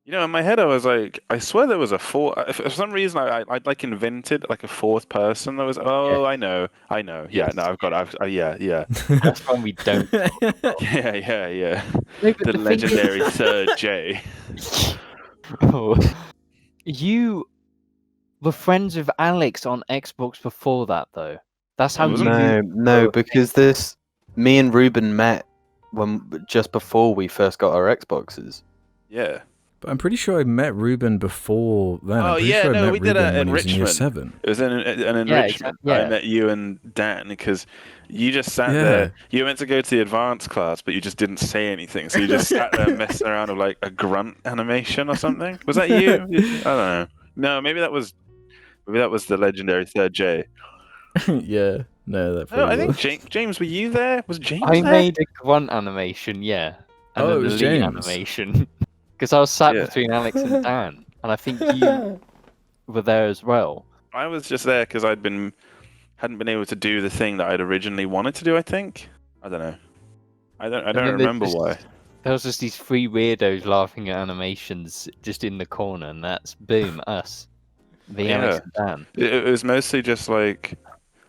You know, in my head I was like, I swear there was a fourth. For some reason I'd like invented like a fourth person. That was I know. Yeah, no, I've got. Yeah. That's one we don't. Yeah. No, the legendary third J. You were friends with Alex on Xbox before that, though. That's how you. No, because me and Ruben met just before we first got our Xboxes. Yeah. But I'm pretty sure I met Ruben before then. Oh, yeah, sure no, we did it in Richmond. Richmond. Year 7. It was in Richmond. Yeah. I met you and Dan because you just sat there. You were meant to go to the advanced class, but you just didn't say anything. So you just sat there messing around with like a grunt animation or something. Was that you? I don't know. No, maybe that was the legendary third J. Yeah. No, that. No, I think James, were you there? Was James I there? made a grunt animation, yeah. And it was elite James. Animation. Because I was sat between Alex and Dan, and I think you were there as well. I was just there because hadn't been able to do the thing that I'd originally wanted to do. I think. I don't know. I don't remember why. There was just these 3 weirdos laughing at animations just in the corner, and that's boom us, Alex and Dan. It was mostly just like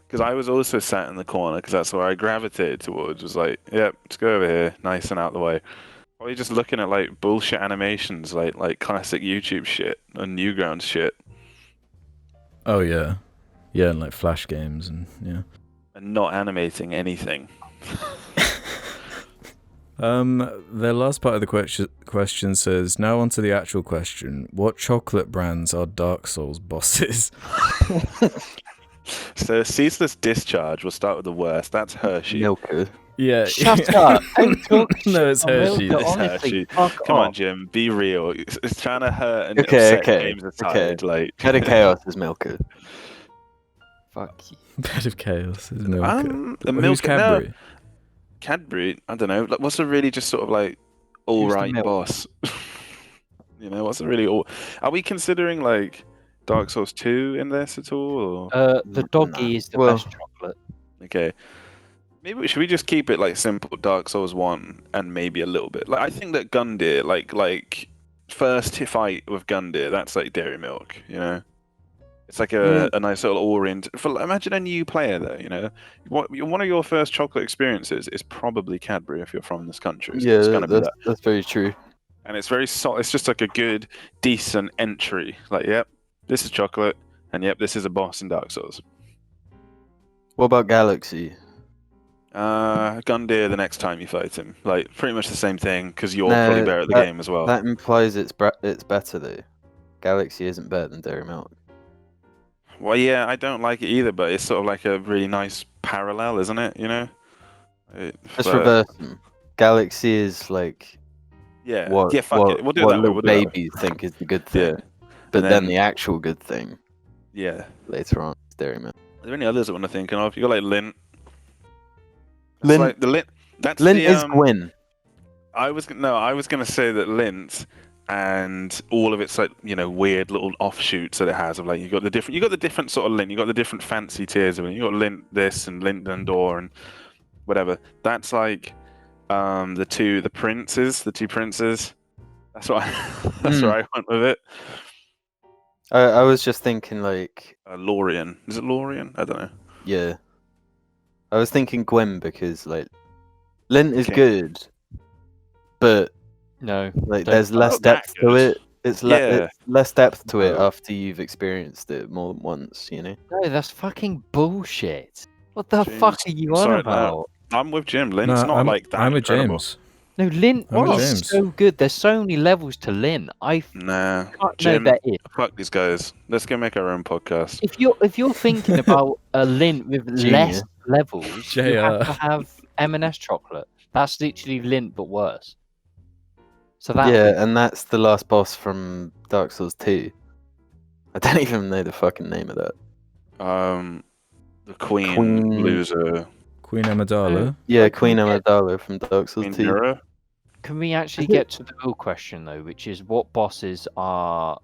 because I was also sat in the corner because that's where I gravitated towards. It was like, let's go over here, nice and out the way. Or you just looking at like bullshit animations, like classic YouTube shit and Newgrounds shit. Oh yeah, and like Flash games and and not animating anything. The last part of the question says, now on to the actual question. What chocolate brands are Dark Souls bosses? So Ceaseless Discharge, we'll start with the worst. That's Hershey. Milka. Yeah. Shut up! Don't talk No, it's Hershey. Milka, It's honestly, Hershey. fuck Come on, off. Jim. Be real. It's trying to hurt and Okay. upset James aside. Like Head of Chaos is Milka. Fuck you. Bed of Chaos is Milka. the Who's Milk Cadbury? Cadbury. I don't know. Like, what's a really just sort of like all right boss? You know, what's a really all? Are we considering like Dark Souls 2 in this at all? Or? The doggy is the best chocolate. Okay. Maybe should we just keep it like simple Dark Souls 1 and maybe a little bit. Like I think that Gundyr, like first fight with Gundyr, that's like dairy milk, you know. It's like a nice little orient. Imagine a new player though, you know. One of your first chocolate experiences is probably Cadbury if you're from this country. It's gonna be that. That's very true. And it's very it's just like a good, decent entry. Like, yep, this is chocolate, and yep, this is a boss in Dark Souls. What about Galaxy? Gundyr the next time you fight him, like pretty much the same thing because you're probably better at the game as well. That implies it's better though. Galaxy isn't better than Dairy Milk. Well, yeah, I don't like it either, but it's sort of like a really nice parallel, isn't it? You know. Let's reverse them. Galaxy is like. Yeah. What, yeah. Fuck it. We'll do that. Little babies think is the good thing. Yeah. But then the actual good thing. Yeah. Later on, is Dairy Milk. Are there any others I want to think of? You got like Lint. Lint. Like the Lint. That's Lint the, is Gwyn. I was gonna say that Lint and all of its like weird little offshoots that it has of like you got the different sort of Lint. You got the different fancy tiers of it. You got Lint this and Lint Dandor and whatever. That's like the two princes. That's what that's where I went with it. I was just thinking like Lorien. Is it Lorien? I don't know. Yeah. I was thinking Gwyn because like Lint is good, but no, like there's less depth to it. It's less depth to it Oh. after you've experienced it more than once, you know. No, that's fucking bullshit. What the James, fuck are you on sorry, about? I'm with Jim. Lint's not like that. I'm with incredible. James. No, Lint I'm with is James. so good. There's so many levels to Lint. Nah, No, Jim. there is. Fuck these guys. Let's go make our own podcast. If you're thinking about a Lint with less Genius. levels, you have JR. to have M&S chocolate. That's literally Lint but worse. So that Yeah, and that's the last boss from Dark Souls 2. I don't even know the fucking name of that. The Queen Queen- loser. Queen Amidala. Yeah, Like, Queen yeah. Amidala from Dark Souls Queen 2. Nura. Can we actually Is it- get to the real question though, which is what bosses are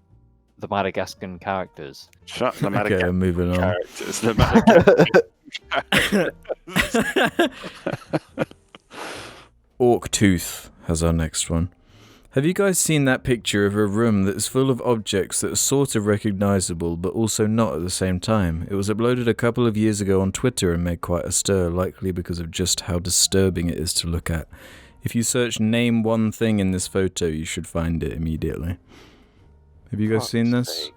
the Madagascan characters? Shut the Okay, Madagascan moving on. characters. The Madagascan Orc Tooth has our next one. Have you guys seen that picture of a room that is full of objects that are sort of recognizable but also not at the same time? It was uploaded a couple of years ago on Twitter and made quite a stir, likely because of just how disturbing it is to look at. If you search name one thing in this photo, you should find it immediately. Have you guys seen this?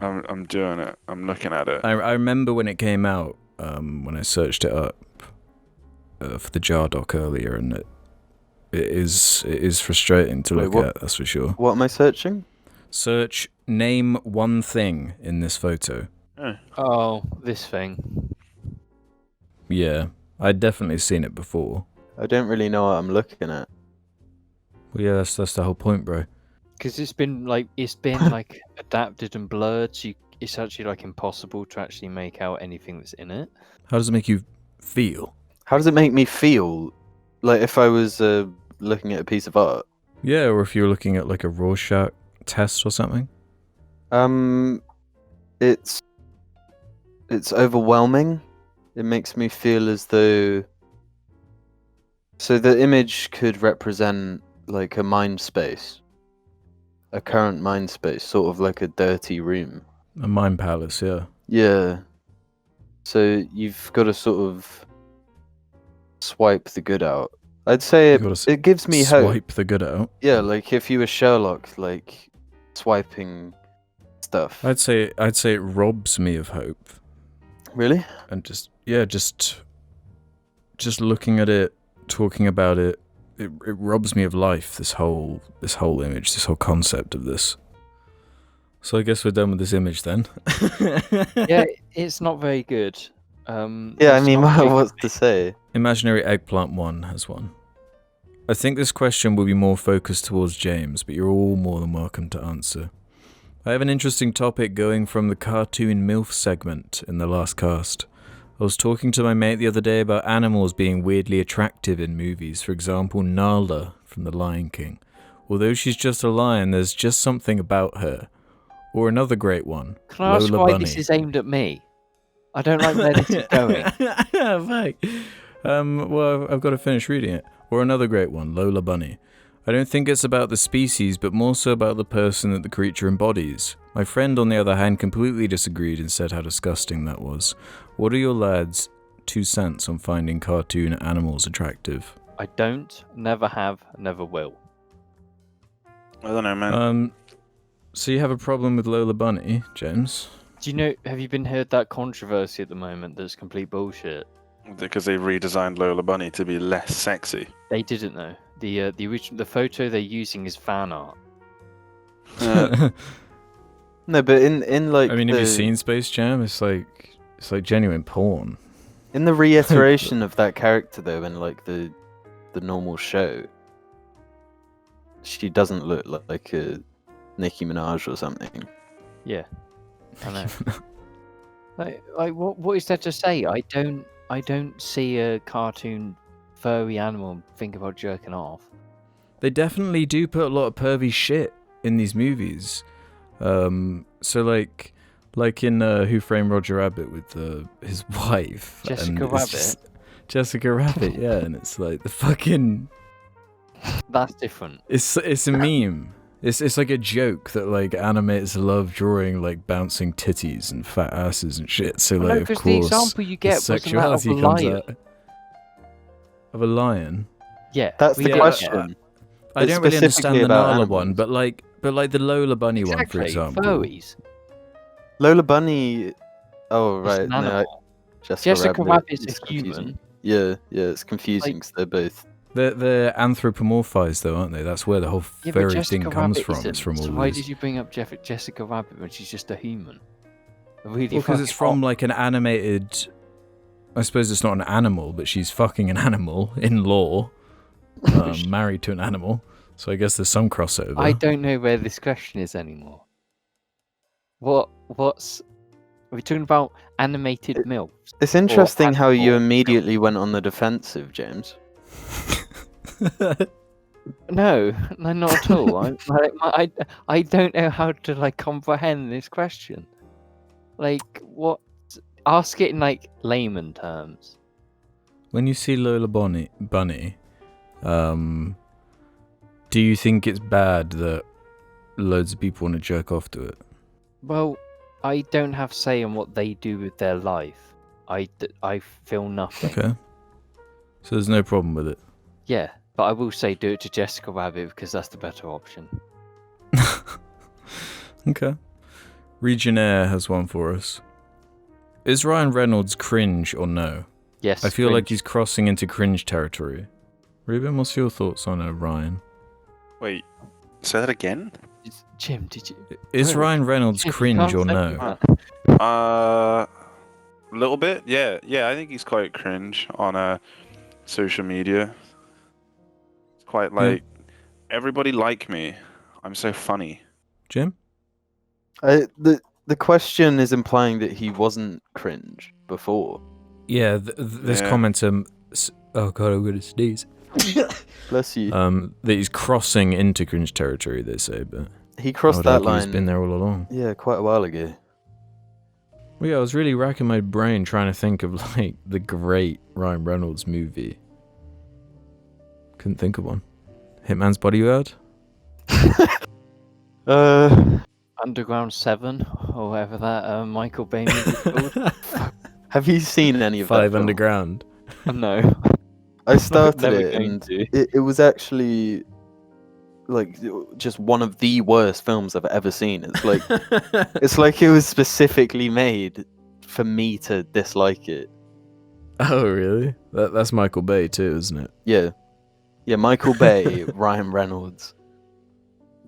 I'm doing it. I'm looking at it. I remember when it came out, when I searched it up for the jar doc earlier, and it is frustrating to look at, that's for sure. What am I searching? Search name one thing in this photo. Oh, this thing. Yeah, I'd definitely seen it before. I don't really know what I'm looking at. Well, yeah, that's the whole point, bro. Because it's been like adapted and blurred, so it's actually like impossible to actually make out anything that's in it. How does it make you feel? How does it make me feel? Like if I was looking at a piece of art? Yeah, or if you're looking at like a Rorschach test or something. It's overwhelming. It makes me feel as though. So the image could represent like a mind space, a current mind space, sort of like a dirty room. A mind palace, yeah. Yeah. So you've got to sort of swipe the good out. I'd say You gotta it gives me hope. Swipe the good out. Yeah, like if you were Sherlock, like swiping stuff. I'd say it robs me of hope. Really? And just looking at it, talking about it, it robs me of life. This whole image, this whole concept of this. So I guess we're done with this image then. Yeah, it's not very good. Yeah, I it's mean, not very what's good. to say? Imaginary Eggplant 1 has one. I think this question will be more focused towards James, but you're all more than welcome to answer. I have an interesting topic going from the cartoon MILF segment in the last cast. I was talking to my mate the other day about animals being weirdly attractive in movies, for example Nala from The Lion King. Although she's just a lion, there's just something about her. Or another great one, Can I ask Lola why Bunny. this is aimed at me? I don't like where this is going. Fuck. Well, I've got to finish reading it. Or another great one, Lola Bunny. I don't think it's about the species, but more so about the person that the creature embodies. My friend, on the other hand, completely disagreed and said how disgusting that was. What are your lads' 2 cents on finding cartoon animals attractive? I don't, never have, never will. I don't know, man. So you have a problem with Lola Bunny, James? Do you know, have you been heard that controversy at the moment that's complete bullshit? Because they redesigned Lola Bunny to be less sexy. They didn't though. The original, the photo they're using is fan art. No, but in like I mean, have you seen Space Jam? It's like genuine porn. in the reiteration of that character though, in like the normal show, she doesn't look like a Nicki Minaj or something. Yeah, I know. like what is there to say? I don't see a cartoon furry animal and think about jerking off. They definitely do put a lot of pervy shit in these movies. So like in Who Framed Roger Rabbit with his wife. Jessica Rabbit. Jessica Rabbit, yeah, and it's like the fucking. That's different. It's a meme. It's like a joke that like animators love drawing like bouncing titties and fat asses and shit. So Well, like no, of 'cause course the example you get wasn't that of sexuality a comes lion. out of a lion. Yeah, That's we the get question. that. I It's don't really understand specifically the about Nala animals. one, but like the Lola Bunny one, for Exactly, example. furries. Lola Bunny. Oh It's right, an no, animal. Jessica Jessica Rabbit Rabbit's is a confusing. human. Yeah, it's confusing because they're both. They're anthropomorphized though, aren't they? That's where the whole Yeah, but furry Jessica thing comes Rabbit from. isn't. It's from all So of why these. did you bring up Jessica Rabbit when she's just a human? Really Because it's fucking from like an animated. I suppose it's not an animal, but she's fucking an animal in law, married to an animal. So I guess there's some crossover. I don't know where this question is anymore. What's... Are we talking about animated MILFs? It's interesting how you animal immediately went on the defensive, James. No, not at all. I don't know how to like comprehend this question. Like, what? Ask it in like layman terms. When you see Lola Bunny, do you think it's bad that loads of people want to jerk off to it? Well, I don't have say on what they do with their life. I feel nothing. Okay. So there's no problem with it. Yeah, but I will say do it to Jessica Rabbit because that's the better option. Okay. Reginaire has one for us. Is Ryan Reynolds cringe or no? Yes. I feel like cringe. he's crossing into cringe territory. Ruben, what's your thoughts on Ryan? Wait, say that again? Jim, did you? Is Bro, Ryan Reynolds Jim, you cringe can't or say no? that. A little bit, yeah. I think he's quite cringe on social media. It's quite like everybody like me. I'm so funny. Jim? The question is implying that he wasn't cringe before. Yeah, this Yeah. comment. Oh god, I'm gonna sneeze. Bless you. That he's crossing into cringe territory. They say, but He I crossed would that argue line. he's been there all along. Yeah, quite a while ago. Well, yeah, I was really racking my brain trying to think of like the great Ryan Reynolds movie. Couldn't think of one. Hitman's Bodyguard. Underground 7 or whatever that Michael Bay movie is called. Have you seen any of that? Five film? Underground. No. I started Never it going and to. it was actually like just one of the worst films I've ever seen. It's like it was specifically made for me to dislike it. Oh really? That's Michael Bay too, isn't it? Yeah, Michael Bay, Ryan Reynolds.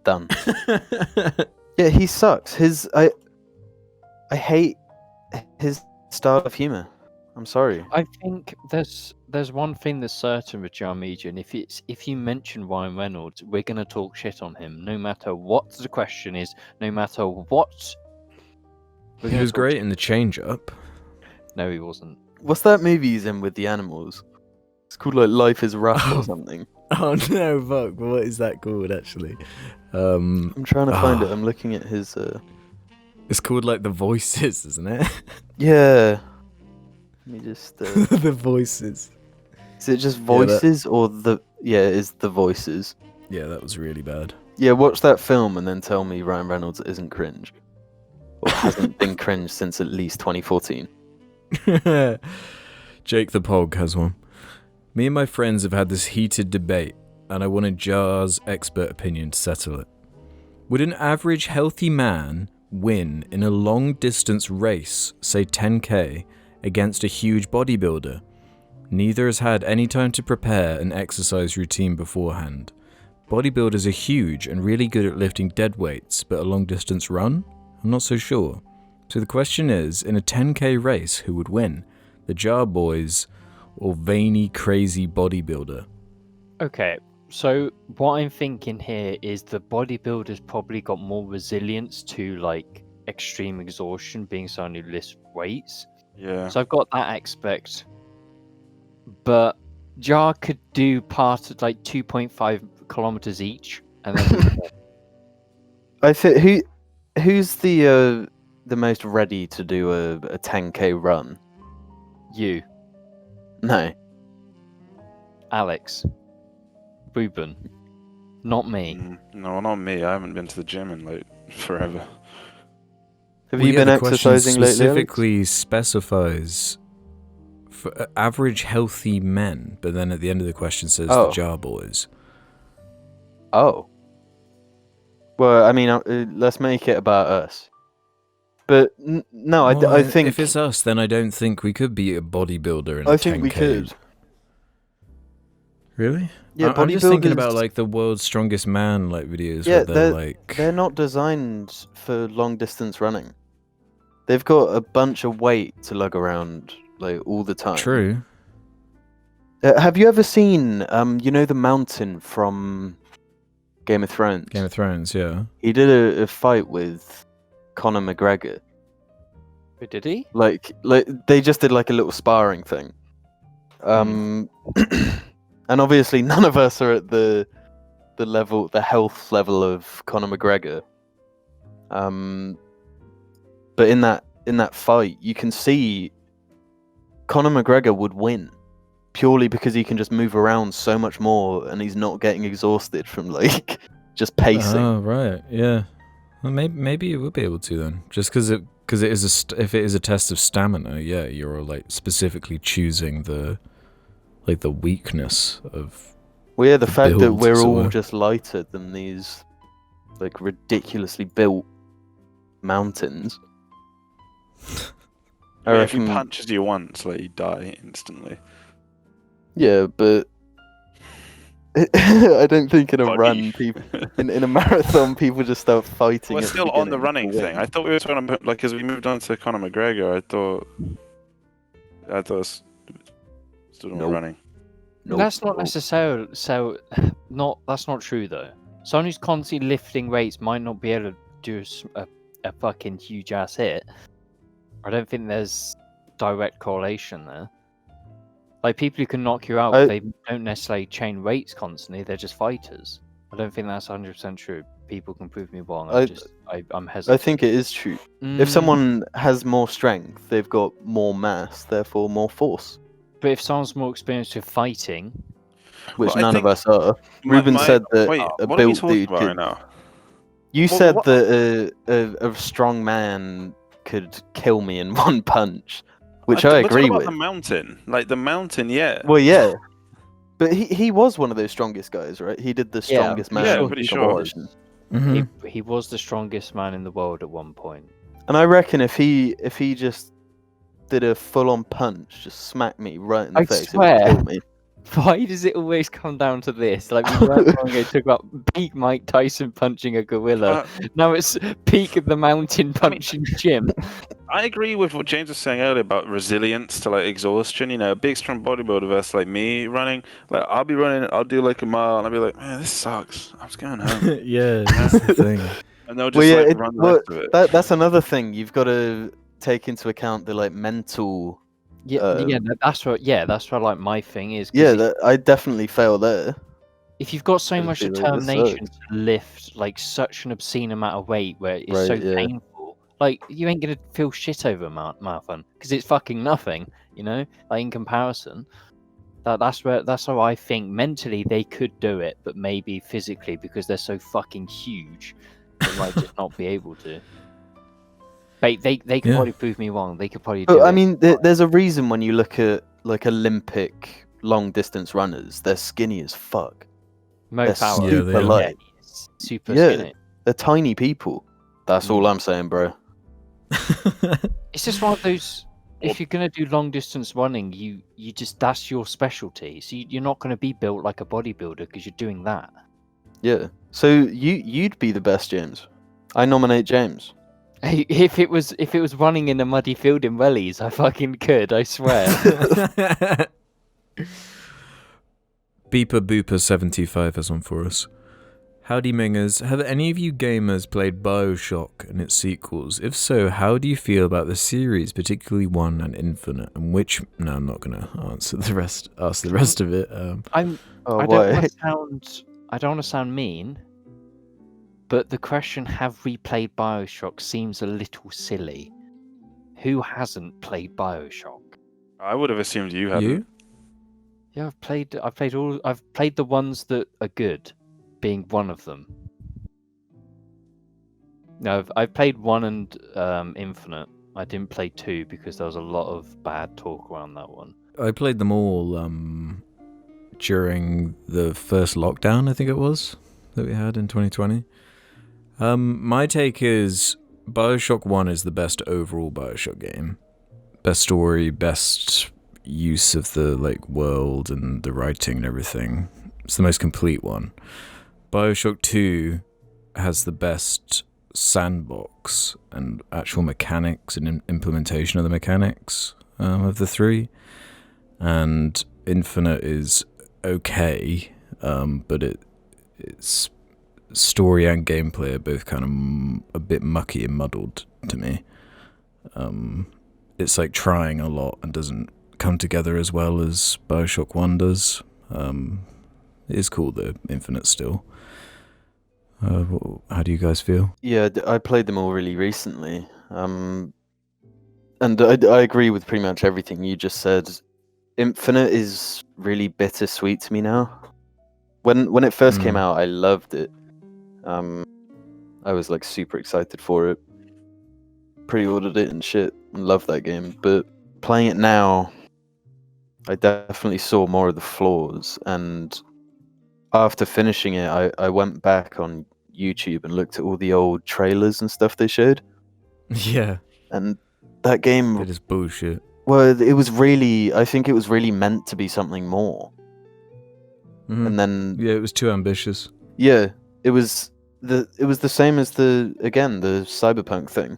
Done. Yeah, he sucks. I hate his style of humor. I'm sorry. I think there's one thing that's certain with Jar Media, and if you mention Ryan Reynolds, we're gonna talk shit on him, no matter what the question is, no matter what. We're He gonna was talk great shit. in The Change Up. No, he wasn't. What's that movie he's in with the animals? It's called like Life is Rough or something. Oh no, fuck! What is that called actually? I'm trying to find it. I'm looking at his. It's called like The Voices, isn't it? Yeah. Let me just. The Voices. Is it just voices or the? Yeah, it is the voices. Yeah, that was really bad. Yeah, watch that film and then tell me Ryan Reynolds isn't cringe. Or hasn't been cringe since at least 2014. Jake the Pog has one. Me and my friends have had this heated debate, and I wanted Jar's expert opinion to settle it. Would an average healthy man win in a long-distance race, say 10k, against a huge bodybuilder? Neither has had any time to prepare an exercise routine beforehand. Bodybuilders are huge and really good at lifting dead weights, but a long-distance run? I'm not so sure. So the question is, in a 10k race, who would win? The Jar Boys or veiny, crazy bodybuilder? Okay, so what I'm thinking here is the bodybuilder's probably got more resilience to like extreme exhaustion, being someone who lifts weights. Yeah. So I've got that aspect. But Jar could do part of like 2.5 kilometers each, and then I think who's the most ready to do a 10k run? you, No. Alex, Ruben, not me. No, not me. I haven't been to the gym in like forever. Have you been the question exercising lately? Alex? specifically specifies for average healthy men, but then at the end of the question says the Oh. Jar Boys. Oh. Well, I mean, let's make it about us. But no, Well, I think if it's us, then I don't think we could be a bodybuilder in a I 10K. think we could. Really? Yeah, I'm just thinking bodybuilders- about like the world's strongest man like videos Yeah, where they're like they're not designed for long distance running. They've got a bunch of weight to lug around like all the time. true. Have you ever seen you know the mountain from Game of Thrones? Game of Thrones, yeah. He did a fight with Conor McGregor. Wait, did he? Like they just did like a little sparring thing. And obviously none of us are at the health level of Conor McGregor. But in that fight, you can see Conor McGregor would win purely because he can just move around so much more, and he's not getting exhausted from like just pacing. Oh, right, yeah. Well, maybe you would be able to then, just because it is if it is a test of stamina. Yeah, you're like specifically choosing the weakness of. Well, yeah, the fact that build, we're as it all were. just lighter than these like ridiculously built mountains. I Yeah, if he reckon. punches you once, like you die instantly. Yeah, but I don't think in a Body. run, people in a marathon, people just start fighting. We're at still on the beginning running to win. thing. I thought we were talking about like as we moved on to Conor McGregor. I thought still doing Nope. running. Nope, That's not nope. necessarily That's not true though. Someone who's constantly lifting weights might not be able to do a fucking huge ass hit. I don't think there's direct correlation there. Like people who can knock you out, they don't necessarily chain weights constantly. They're just fighters. I don't think that's 100% true. People can prove me wrong. I'm hesitant. I think it is true. If someone has more strength, they've got more mass, therefore more force, But if someone's more experienced with fighting, which Well, I none of think us are. Ruben said that a what are we built talking dude about could. right now? You Well, said what- that a strong man could kill me in one punch, which I We're agree talking with. about the mountain, like the mountain, yeah. Well, yeah. But he was one of those strongest guys, right? He did the Yeah, strongest I'm man sure pretty sure. competition. Mm-hmm. he was the strongest man in the world at one point. And I reckon if he just did a full-on punch, just smack me right in the I face, swear. it would kill me. Why does it always come down to this? Like we weren't long ago talking about peak Mike Tyson punching a gorilla. Now it's peak of the mountain punching Jim. I agree with what James was saying earlier about resilience to like exhaustion. You know, a big strong bodybuilder versus like me running. Like I'll be running, I'll do like a mile, and I'll be like, man, this sucks. I'm just going home, Yeah, that's the thing. and they'll just run the rest of it. That's another thing. You've got to take into account the like mental. That's what like my thing is. 'Cause Yeah, I definitely fail there. if you've got so I'd much be like, this determination sucks. to lift like such an obscene amount of weight where it's Right, so yeah. painful, like you ain't gonna feel shit over a marathon because it's fucking nothing, you know. Like in comparison, That's how I think mentally they could do it, but maybe physically because they're so fucking huge, they might just not be able to. They could Yeah. probably prove me wrong. They could probably do But I it. mean, there's a reason when you look at like Olympic long distance runners, they're skinny as fuck. Mo they're Farah, Yeah, they super are. light. he's super Yeah. skinny. They're tiny people. That's all I'm saying, bro. It's just one of those. If you're gonna do long distance running, you just that's your specialty. So you're not gonna be built like a bodybuilder because you're doing that. Yeah. So you'd be the best, James. I nominate James. If it was running in a muddy field in wellies, I fucking could. I swear. Beeper Booper 75 has one for us. Howdy Mingers, have any of you gamers played Bioshock and its sequels? If so, how do you feel about the series, particularly 1 and Infinite, and which... No, I'm not going to answer the rest. Ask the rest of it. Oh, I don't why? want to sound mean, but the question "Have we played Bioshock?" seems a little silly. Who hasn't played Bioshock? I would have assumed you hadn't. You? Yeah, I've played the ones that are good, being one of them. No, I've played 1 and Infinite. I didn't play 2 because there was a lot of bad talk around that one. I played them all during the first lockdown, I think it was, that we had in 2020. My take is Bioshock 1 is the best overall Bioshock game. Best story, best use of the world and the writing and everything. It's the most complete one. Bioshock 2 has the best sandbox and actual mechanics and implementation of the mechanics of the 3. And Infinite is okay, but its story and gameplay are both kind of a bit mucky and muddled to me. It's trying a lot and doesn't come together as well as Bioshock 1 does. It is cool though, Infinite still. How do you guys feel? Yeah, I played them all really recently. And I agree with pretty much everything you just said. Infinite is really bittersweet to me now. When it first came out, I loved it. I was super excited for it. Pre-ordered it and shit, and loved that game. But playing it now, I definitely saw more of the flaws. And after finishing it, I went back on YouTube and looked at all the old trailers and stuff they showed. Yeah. And that game... It is bullshit. Well, I think it was really meant to be something more. Mm-hmm. And then... Yeah, it was too ambitious. Yeah, it was the same as the Cyberpunk thing.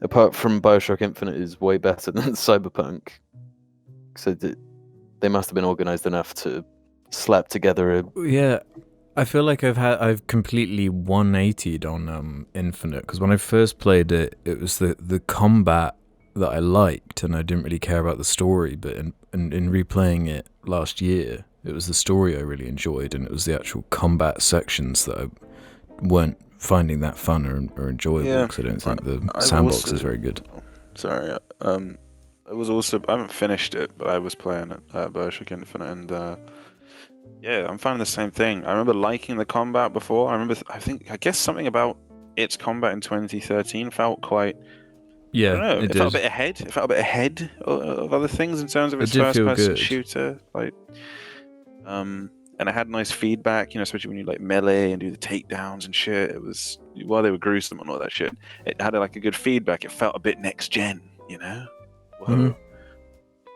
Apart from Bioshock Infinite is way better than Cyberpunk. So they must have been organized enough to slap together a... Yeah, I feel like I've completely 180'd on Infinite, because when I first played it, it was the combat that I liked, and I didn't really care about the story, but in replaying it last year, it was the story I really enjoyed, and it was the actual combat sections that I weren't finding that fun or enjoyable, because I don't think the sandbox is very good. Sorry, I haven't finished it, but I was playing it, Bioshock Infinite, and yeah, I'm finding the same thing. I remember liking the combat before. I guess something about its combat in 2013 felt quite... Yeah, I don't know, it felt did. a bit ahead. It felt a bit ahead of other things in terms of its It did feel first-person good. shooter. And it had nice feedback, especially when you melee and do the takedowns and shit. It was, while they were gruesome and all that shit, it had a good feedback. It felt a bit next gen, Whoa. Mm-hmm.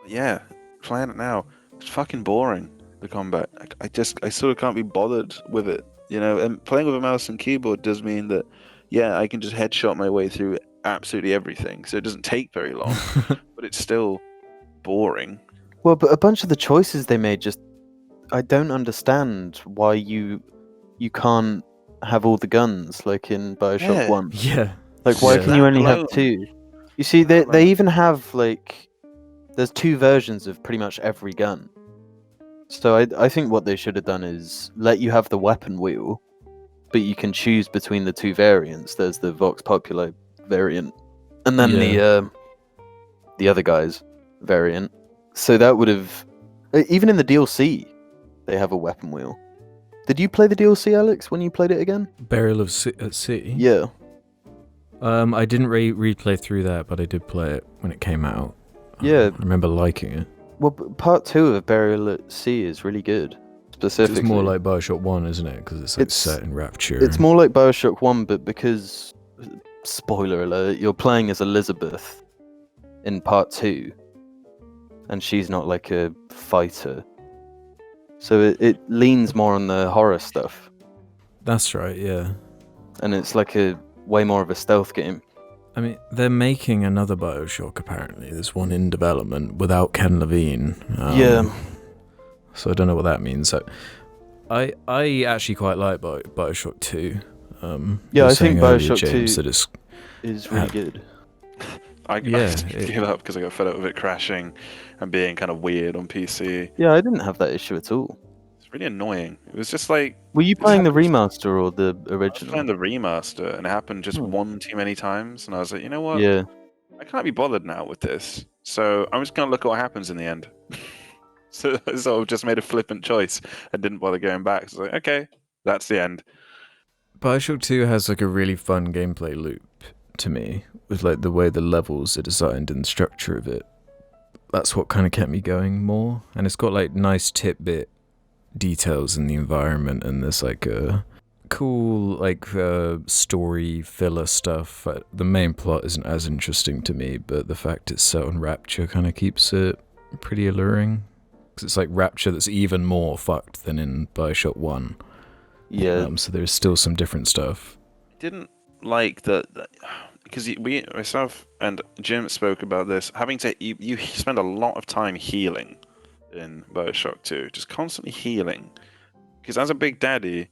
Yeah, playing it now, it's fucking boring. The combat, I sort of can't be bothered with it, And playing with a mouse and keyboard does mean that, yeah, I can just headshot my way through absolutely everything, so it doesn't take very long, but it's still boring. Well, but a bunch of the choices they made I don't understand why you can't have all the guns like in Bioshock 1. Yeah. Why can you only have 2? You see, they even have there's 2 versions of pretty much every gun. So I think what they should have done is let you have the weapon wheel, but you can choose between the 2 variants. There's the Vox Populi variant, and then the other guy's variant. So that would have Even in the DLC, they have a weapon wheel. Did you play the DLC, Alex, when you played it again? Burial at Sea? Yeah. I didn't replay through that, but I did play it when it came out. Yeah. I remember liking it. Well, part 2 of Burial at Sea is really good. Specifically. It's more like Bioshock 1, isn't it? Because it's like set in Rapture. It's more like Bioshock 1, but because, spoiler alert, you're playing as Elizabeth in part 2, and she's not like a fighter. So it leans more on the horror stuff. That's right, yeah. And it's like a way more of a stealth game. I mean, they're making another Bioshock, apparently. There's one in development without Ken Levine. Yeah. So I don't know what that means. I actually quite like Bioshock 2. Yeah, I think earlier, Bioshock James, 2 that is really good. I gave up because I got fed up with it crashing and being kind of weird on PC. Yeah, I didn't have that issue at all. It's really annoying. It was just like... Were you playing the remaster or the original? I was playing the remaster, and it happened just one too many times, and I was like, you know what? Yeah. I can't be bothered now with this, so I'm just going to look at what happens in the end. So I sort of just made a flippant choice and didn't bother going back. So I was like, okay, that's the end. Bioshock 2 has like a really fun gameplay loop to me, with like the way the levels are designed and the structure of it. That's what kind of kept me going more, and it's got like nice tidbit details in the environment, and there's like a cool like story filler stuff. The main plot isn't as interesting to me, but the fact it's set on Rapture kind of keeps it pretty alluring, because it's like Rapture that's even more fucked than in Bioshock 1. Yeah. So there's still some different stuff. Didn't like that because myself and Jim spoke about this. Having to you spend a lot of time healing in Bioshock 2, just constantly healing. Because as a Big Daddy,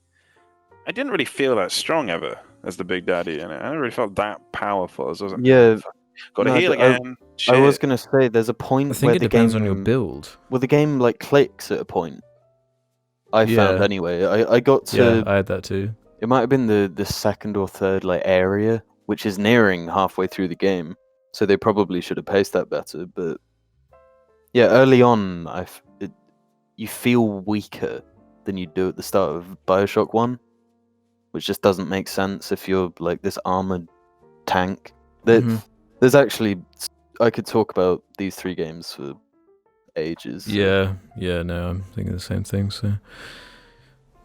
I didn't really feel that strong ever as the Big Daddy, and I never really felt that powerful. As I was like, Yeah. got to heal again. I was gonna say there's a point I think where it the depends game on your build. Well, the game like clicks at a point. I found anyway. I got to. Yeah, I had that too. It might have been the second or third like area, which is nearing halfway through the game. So they probably should have paced that better. But yeah, early on, you feel weaker than you do at the start of Bioshock 1, which just doesn't make sense if you're like this armored tank. There's actually, I could talk about these 3 games for ages. So. Yeah, no, I'm thinking the same thing. So,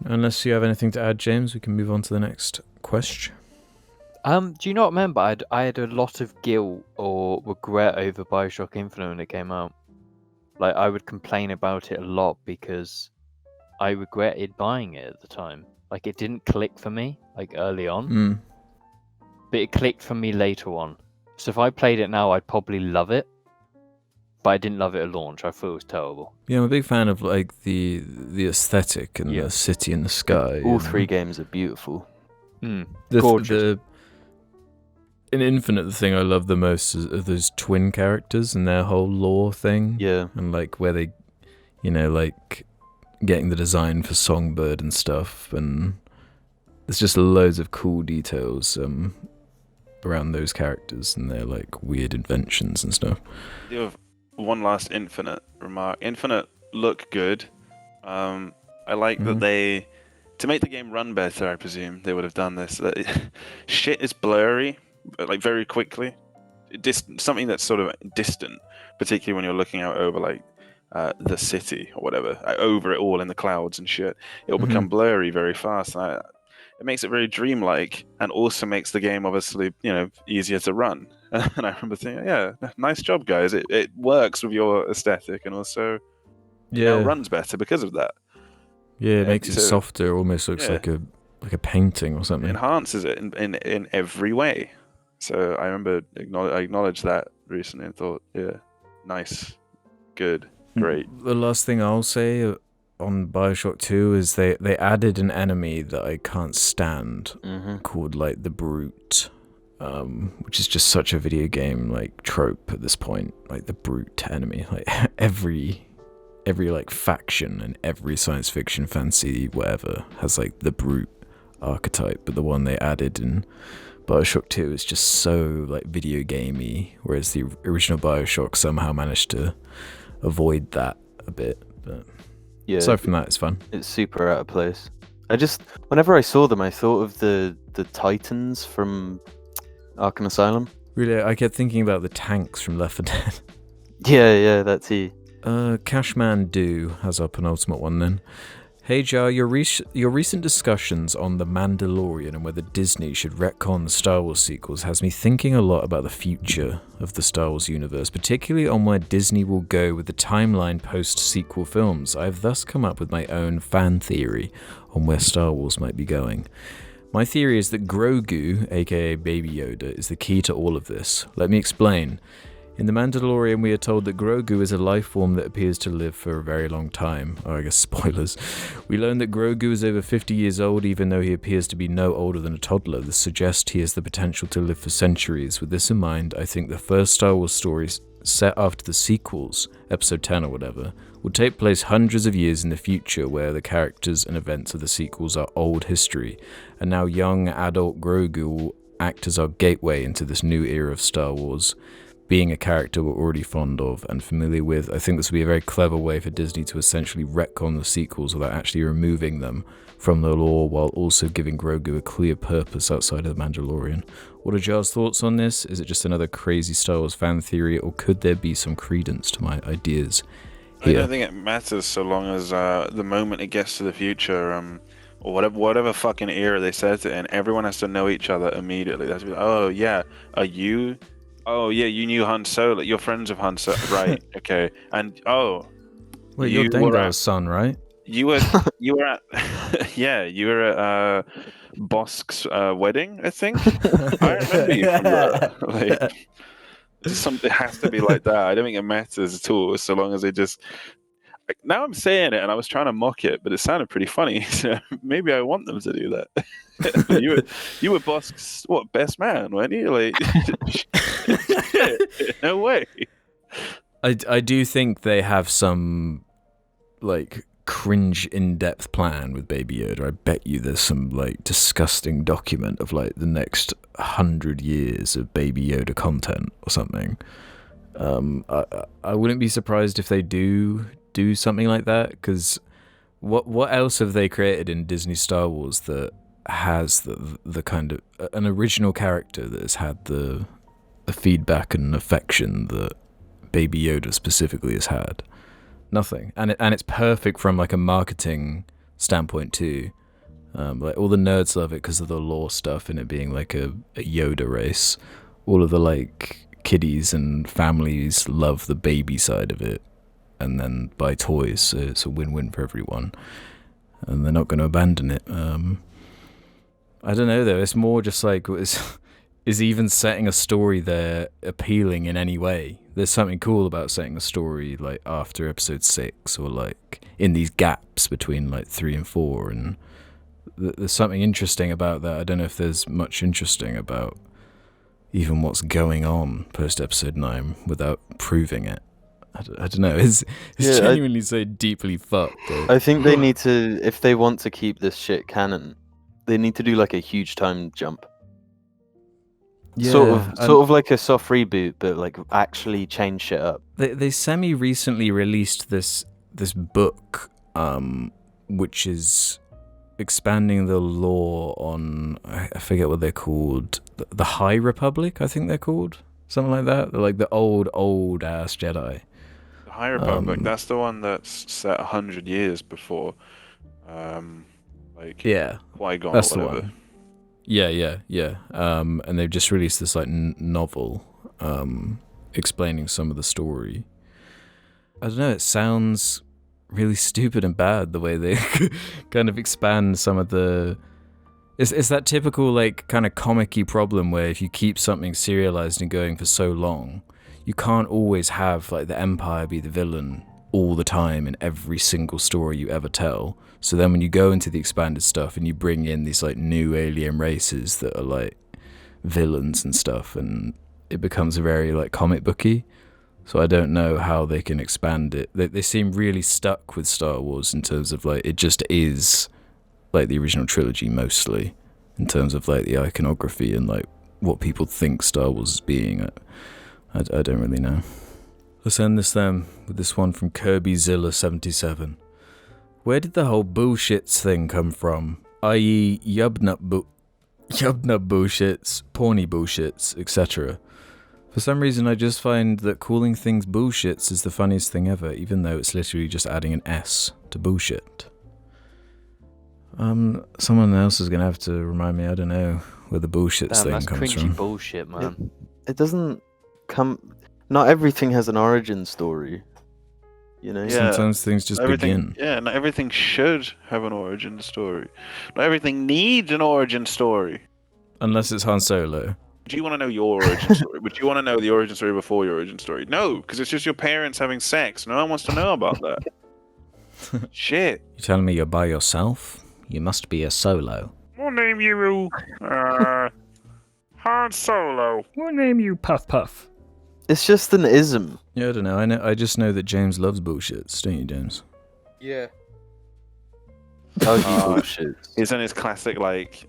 unless you have anything to add, James, we can move on to the next question. Do you not remember? I had a lot of guilt or regret over Bioshock Infinite when it came out. Like, I would complain about it a lot because I regretted buying it at the time. Like, it didn't click for me, like, early on. But it clicked for me later on. So if I played it now, I'd probably love it. But I didn't love it at launch. I thought it was terrible. Yeah, I'm a big fan of, like, the aesthetic and the city in the sky. All 3 games are beautiful. Gorgeous. In Infinite, the thing I love the most is those twin characters and their whole lore thing. Yeah. And, like, where they, like, getting the design for Songbird and stuff. And there's just loads of cool details around those characters and their, like, weird inventions and stuff. You have one last Infinite remark. Infinite look good. I like that they, to make the game run better, I presume they would have done this. Shit is blurry, but like very quickly. Something that's sort of distant, particularly when you're looking out over like the city or whatever, over it all in the clouds and shit. It'll become blurry very fast. It makes it very dreamlike, and also makes the game obviously, easier to run. And I remember thinking, yeah, nice job, guys. It works with your aesthetic, and also it runs better because of that. Yeah, it makes it softer. Almost looks like a painting or something. Enhances it in every way. So I remember I acknowledged that recently and thought, yeah, nice, good, great. The last thing I'll say on Bioshock 2 is they added an enemy that I can't stand called like the Brute, which is just such a video game like trope at this point, like the Brute enemy. Like every like faction and every science fiction fantasy whatever has like the Brute archetype, but the one they added in Bioshock 2 is just so like video gamey, whereas the original Bioshock somehow managed to avoid that a bit. But Yeah, aside from that, it's fun. it's super out of place. Whenever I saw them, I thought of the Titans from Arkham Asylum. Really, I kept thinking about the tanks from Left 4 Dead. Yeah, that's he. Cashman Do has our penultimate one then. Hey Jar, your recent discussions on The Mandalorian and whether Disney should retcon the Star Wars sequels has me thinking a lot about the future of the Star Wars universe, particularly on where Disney will go with the timeline post-sequel films. I have thus come up with my own fan theory on where Star Wars might be going. My theory is that Grogu, aka Baby Yoda, is the key to all of this. Let me explain. In The Mandalorian, we are told that Grogu is a life form that appears to live for a very long time. Oh, I guess spoilers. We learn that Grogu is over 50 years old, even though he appears to be no older than a toddler. This suggests he has the potential to live for centuries. With this in mind, I think the first Star Wars stories, set after the sequels, episode 10 or whatever, will take place hundreds of years in the future, where the characters and events of the sequels are old history, and now young adult Grogu will act as our gateway into this new era of Star Wars. Being a character we're already fond of and familiar with, I think this would be a very clever way for Disney to essentially retcon the sequels without actually removing them from the lore, while also giving Grogu a clear purpose outside of The Mandalorian. What are Jar's thoughts on this? Is it just another crazy Star Wars fan theory, or could there be some credence to my ideas here? I don't think it matters so long as the moment it gets to the future, or whatever fucking era they set it in, everyone has to know each other immediately. They have to be like, oh yeah, are you? Oh yeah, you knew Han Solo. You're friends with Han Solo, right? Okay, and wait, you're Dengar's son, right? You were at you were at Bosk's wedding, I think. I remember you from that. It has to be like that. I don't think it matters at all, so long as they just. Now I'm saying it, and I was trying to mock it, but it sounded pretty funny. So maybe I want them to do that. you were Bosk's best man, weren't you? Like, no way. I do think they have some like cringe in-depth plan with Baby Yoda. I bet you there's some like disgusting document of like the next 100 years of Baby Yoda content or something. I wouldn't be surprised if they do something like that, because what else have they created in Disney Star Wars that has the kind of an original character that has had the feedback and affection that Baby Yoda specifically has had? Nothing. And it's perfect from like a marketing standpoint too. Like all the nerds love it because of the lore stuff and it being like a Yoda race. All of the like kiddies and families love the baby side of it, and then buy toys, so it's a win-win for everyone. And they're not going to abandon it. I don't know though. It's more just like is even setting a story there appealing in any way? There's something cool about setting a story like after episode 6, or like in these gaps between like 3 and 4, and there's something interesting about that. I don't know if there's much interesting about even what's going on post episode 9 without proving it. I don't know. It's genuinely so deeply fucked. I think they need to, if they want to keep this shit canon, they need to do like a huge time jump. Yeah, sort of like a soft reboot, but like actually change shit up. They semi-recently released this book, which is expanding the lore on, I forget what they're called, the High Republic, I think they're called, something like that. They're like the old ass Jedi. The High Republic, that's the one that's set 100 years before, like Qui-Gon that's or whatever. The one. Yeah. And they've just released this like novel, explaining some of the story. I don't know. It sounds really stupid and bad the way they kind of expand some of the. It's that typical like kind of comic-y problem where if you keep something serialized and going for so long, you can't always have like the Empire be the villain all the time in every single story you ever tell. So then when you go into the expanded stuff and you bring in these like new alien races that are like villains and stuff, and it becomes very like comic booky. So I don't know how they can expand it. They seem really stuck with Star Wars in terms of like it just is like the original trilogy mostly, in terms of like the iconography and like what people think Star Wars is being. I don't really know. Let's end this then with this one from KirbyZilla77. Where did the whole bullshits thing come from? I.e. yubnut bullshits, porny bullshits, etc. For some reason I just find that calling things bullshits is the funniest thing ever, even though it's literally just adding an S to bullshit. Someone else is gonna have to remind me, I don't know, where the bullshits thing that's comes cringy from. bullshit, man. It doesn't come. Not everything has an origin story. You know. Yeah. Sometimes things just begin. Yeah, not everything should have an origin story. Not everything needs an origin story. Unless it's Han Solo. Do you want to know your origin story? Would you want to know the origin story before your origin story? No, because it's just your parents having sex. No one wants to know about that. Shit. You telling me you're by yourself? You must be a Solo. We'll name you Han Solo. We'll name you Puff Puff. It's just an ism. Yeah, I don't know. I just know that James loves bullshits, don't you, James? Yeah. Doggy bullshit. Isn't his classic like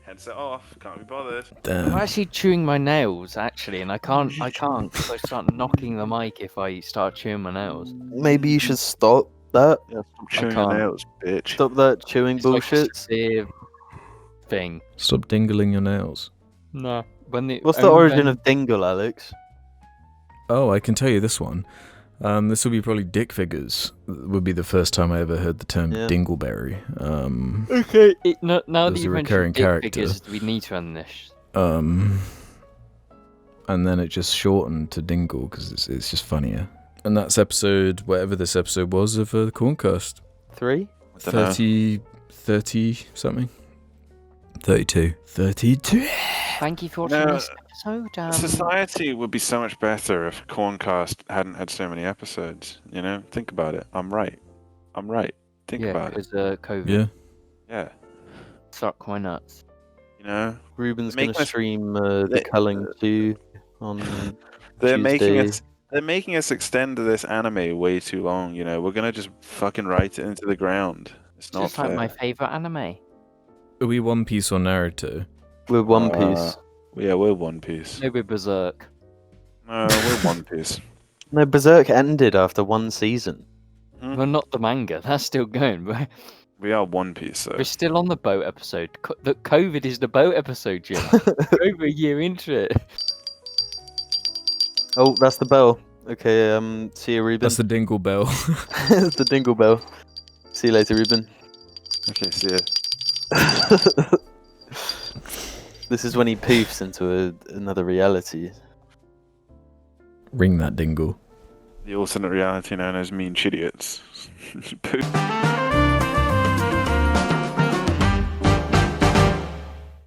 headset off? Can't be bothered. Damn. I'm actually chewing my nails, actually, and I can't because I start knocking the mic if I start chewing my nails. Maybe you should stop that. Yeah, stop chewing can't. your nails, bitch. Stop that chewing It's like a bullshit. severe thing. Stop dingling your nails. No. What's the origin of dingle, Alex? Oh, I can tell you this one. This will be probably dick figures. Would be the first time I ever heard the term dingleberry. Okay. Now that There's you a recurring mentioned dick character. figures, we need to end this. And then it just shortened to dingle because it's just funnier. And that's episode, whatever this episode was of the Corncast. 3? 30 something? 32. 32. Thank you for watching this episode. Society would be so much better if Corncast hadn't had so many episodes. You know, think about it. I'm right. Think about it. because COVID. Yeah. Yeah. Suck my nuts. You know, Ruben's Make going to us- stream the Culling 2 on they're Tuesday. making us extend this anime way too long. You know, we're gonna just fucking write it into the ground. It's not Just fair. like my favourite anime. Are we One Piece or Naruto? We're One Piece. Yeah, we're One Piece. Maybe Berserk. No, we're One Piece. No, Berserk ended after one season. Well, not the manga. That's still going. But We are One Piece, though. we're still on the boat episode. The COVID is the boat episode, Jim. We're over a year into it. Oh, that's the bell. Okay, see you, Ruben. That's the dingle bell. It's the dingle bell. See you later, Ruben. Okay, see ya. This is when he poofs into another reality. Ring that dingle. The alternate reality known as mean chidiots. Poof.